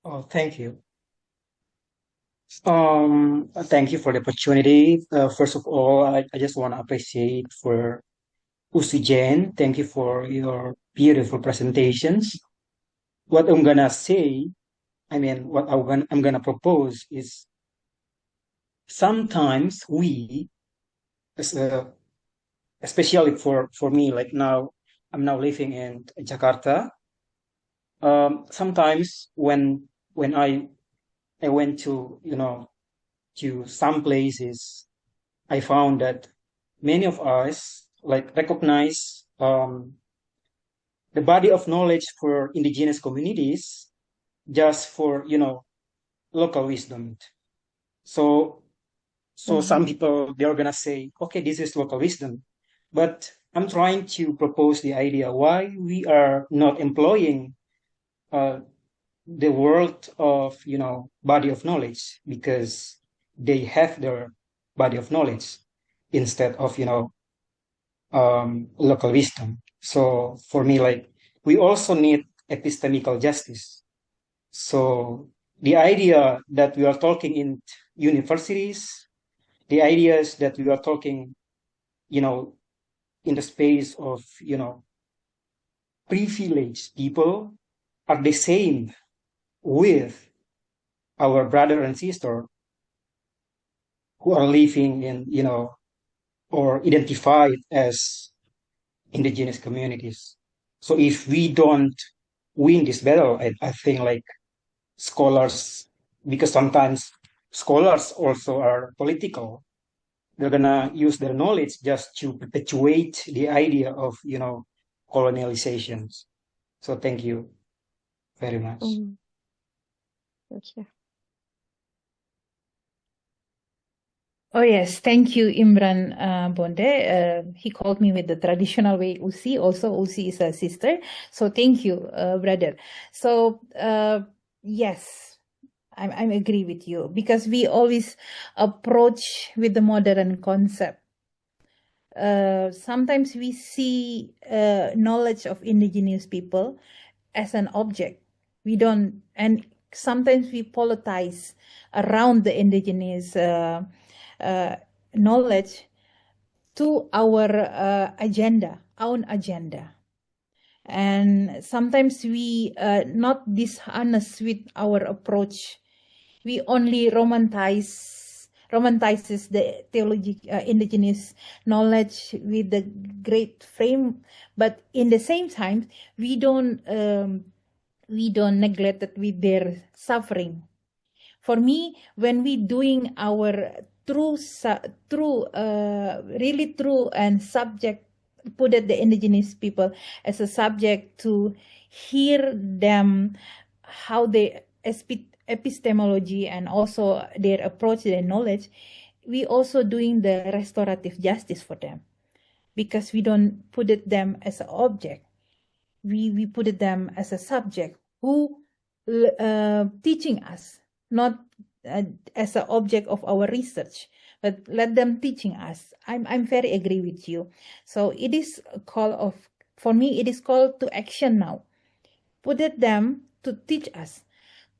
Oh, thank you. Thank you for the opportunity. First of all, I just want to appreciate for Jenne. Thank you for your beautiful presentations. What I'm gonna say, what I'm gonna propose is sometimes we, especially for me, like now, I'm now living in Jakarta. Sometimes when I went to to some places, I found that many of us recognize the body of knowledge for indigenous communities just for local wisdom. So some people, they're gonna say, okay, this is local wisdom, but I'm trying to propose the idea why we are not employing the world of body of knowledge, because they have their body of knowledge instead of local wisdom. So for me, we also need epistemical justice. So the idea that we are talking in universities, the ideas that we are talking in the space of privileged people are the same with our brother and sister who are living in, or identified as indigenous communities. So if we don't win this battle, I think like scholars, because sometimes scholars also are political, they're gonna use their knowledge just to perpetuate the idea of, colonializations. So thank you very much. Thank you. Oh yes, thank you, Imran Bonde. He called me with the traditional way, Usi. Also, Usi is a sister. So thank you, brother. So yes, I agree with you, because we always approach with the modern concept. Sometimes we see knowledge of indigenous people as an object. We don't, and sometimes we politicize around the indigenous knowledge to our own agenda. And sometimes we not dishonest with our approach. We only romanticizes the theology, indigenous knowledge with the great frame, but in the same time we don't neglect it with their suffering. For me, when we doing our really true and subject, put it the indigenous people as a subject to hear them, how they epistemology and also their approach, their knowledge, we also doing the restorative justice for them, because we don't put it them as an object. We put it them as a subject who teaching us, not as an object of our research, but let them teaching us. I'm very agree with you. So it is a call of, for me, it is called to action now. Put it them to teach us.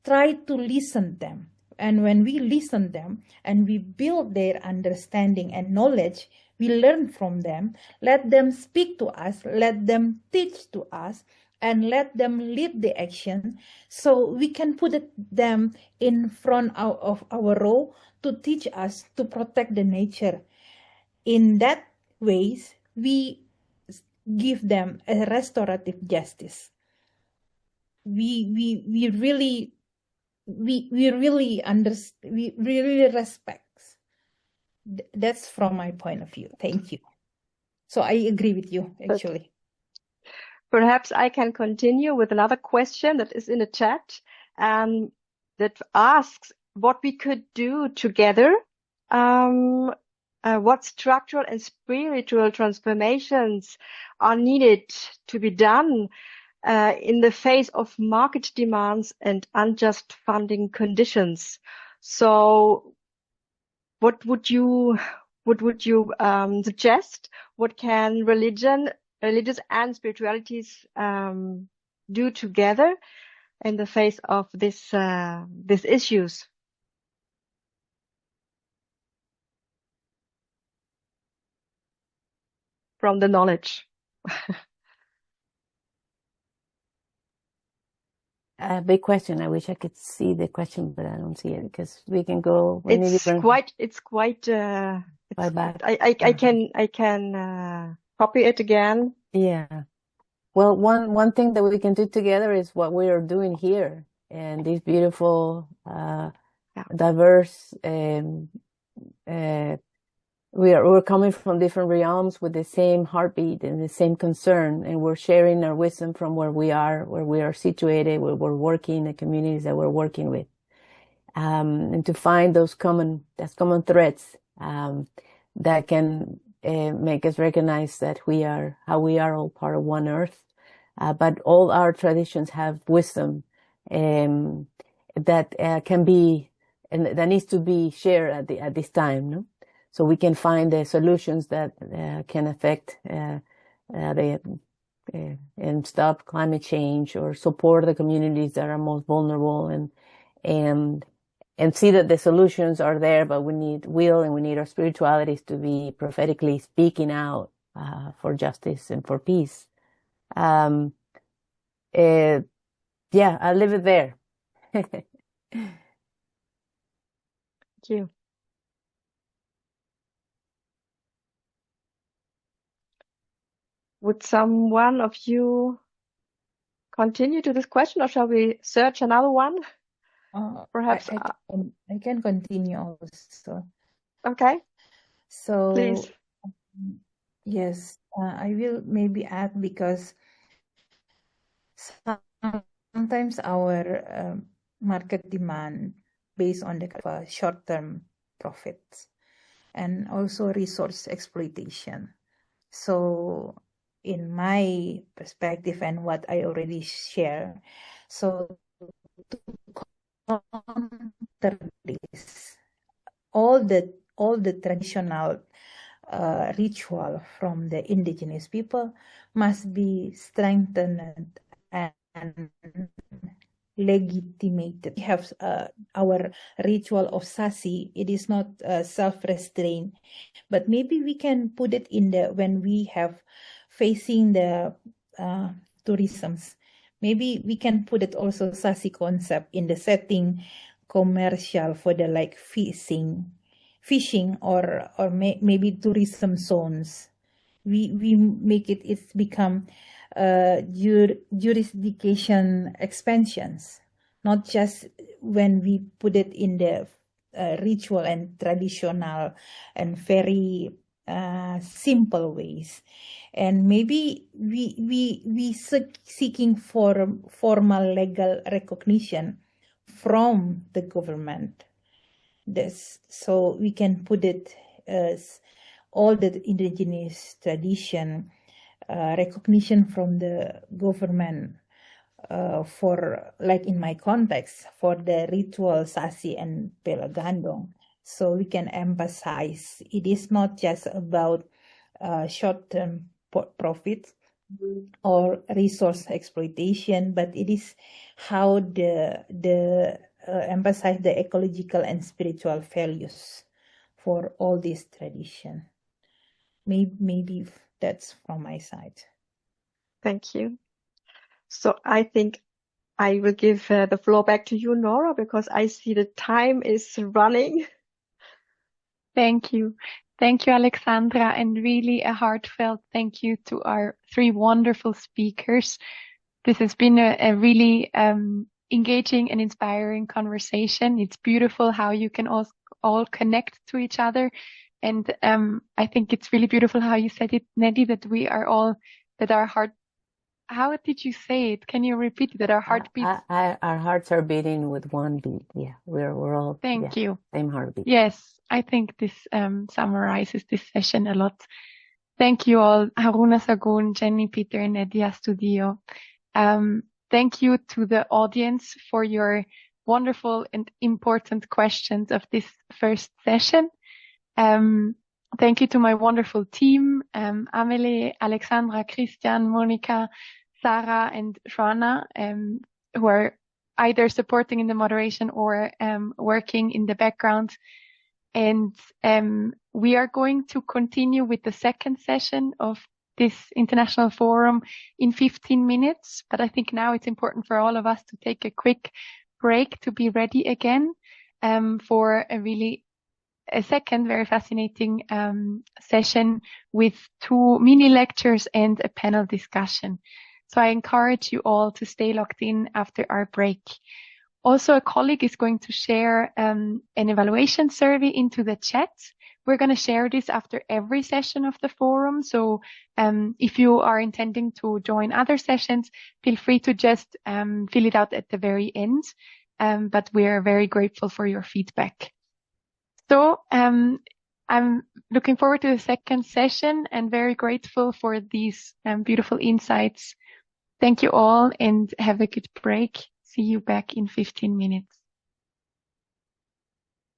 Try to listen them. And when we listen them and we build their understanding and knowledge, we learn from them, let them speak to us, let them teach to us, and let them lead the action, so we can put them in front of our role to teach us to protect the nature. In that ways, we give them a restorative justice. We really respect. That's from my point of view. Thank you. So I agree with you, actually. Perhaps I can continue with another question that is in the chat, that asks what we could do together, what structural and spiritual transformations are needed to be done in the face of market demands and unjust funding conditions. So what would you suggest? What can religious and spiritualities do together in the face of these issues? From the knowledge. A big question. I wish I could see the question, but I don't see it, because we can go. It's quite bad. I can copy it again. Yeah. Well, one thing that we can do together is what we are doing here, and these beautiful, diverse, we're coming from different realms with the same heartbeat and the same concern, and we're sharing our wisdom from where we are situated, where we're working, the communities that we're working with, and to find those common threads that can make us recognize that we are all part of one earth, but all our traditions have wisdom that can be, and that needs to be shared at this time, no? So we can find the solutions that can affect and stop climate change, or support the communities that are most vulnerable, and see that the solutions are there, but we need will, and we need our spiritualities to be prophetically speaking out for justice and for peace. yeah, I'll leave it there. Thank you. Would someone of you continue to this question, or shall we search another one? Perhaps. I can continue also. Okay. So, Please. yes, I will maybe add, because sometimes our market demand based on the short-term profits and also resource exploitation. So in my perspective and what I already share, so to counter this, all the traditional ritual from the indigenous people must be strengthened and legitimated. We have our ritual of sasi. It is not self-restraint, but maybe we can put it in the when we have facing the tourisms. Maybe we can put it also sasi concept in the setting commercial for the like fishing or maybe tourism zones. We make it's become jurisdiction expansions, not just when we put it in the ritual and traditional and very simple ways. And maybe we seeking for formal legal recognition from the government. So we can put it as all the indigenous tradition recognition from the government for, like in my context, for the ritual sasi and pelagandong. So we can emphasize it is not just about short-term profit or resource exploitation, but it is how the emphasize the ecological and spiritual values for all this tradition. Maybe that's from my side. Thank you. So I think I will give the floor back to you, Nora, because I see the time is running. Thank you. Thank you, Alexandra, and really a heartfelt thank you to our three wonderful speakers. This has been a really engaging and inspiring conversation. It's beautiful how you can all connect to each other. And I think it's really beautiful how you said it, Neddy, that we are all, that our heart, how did you say it? Can you repeat it? That our heart beats? Our hearts are beating with one beat. Yeah, we're all Thank you. Same heartbeat. Yes, I think this summarizes this session a lot. Thank you all, Haruna, Zagoon, Jenne, Pieter, and Neddy, Astudillo. Thank you to the audience for your wonderful and important questions of this first session. Thank you to my wonderful team, Amelie, Alexandra, Christian, Monica, Sarah, and Joanna, who are either supporting in the moderation or working in the background. And we are going to continue with the second session of this international forum in 15 minutes. But I think now it's important for all of us to take a quick break to be ready again for a second very fascinating session with 2 mini lectures and a panel discussion. So I encourage you all to stay locked in after our break. Also, a colleague is going to share an evaluation survey into the chat. We're going to share this after every session of the forum. So if you are intending to join other sessions, feel free to just fill it out at the very end. But we are very grateful for your feedback. So I'm looking forward to the second session and very grateful for these beautiful insights. Thank you all and have a good break. See you back in 15 minutes.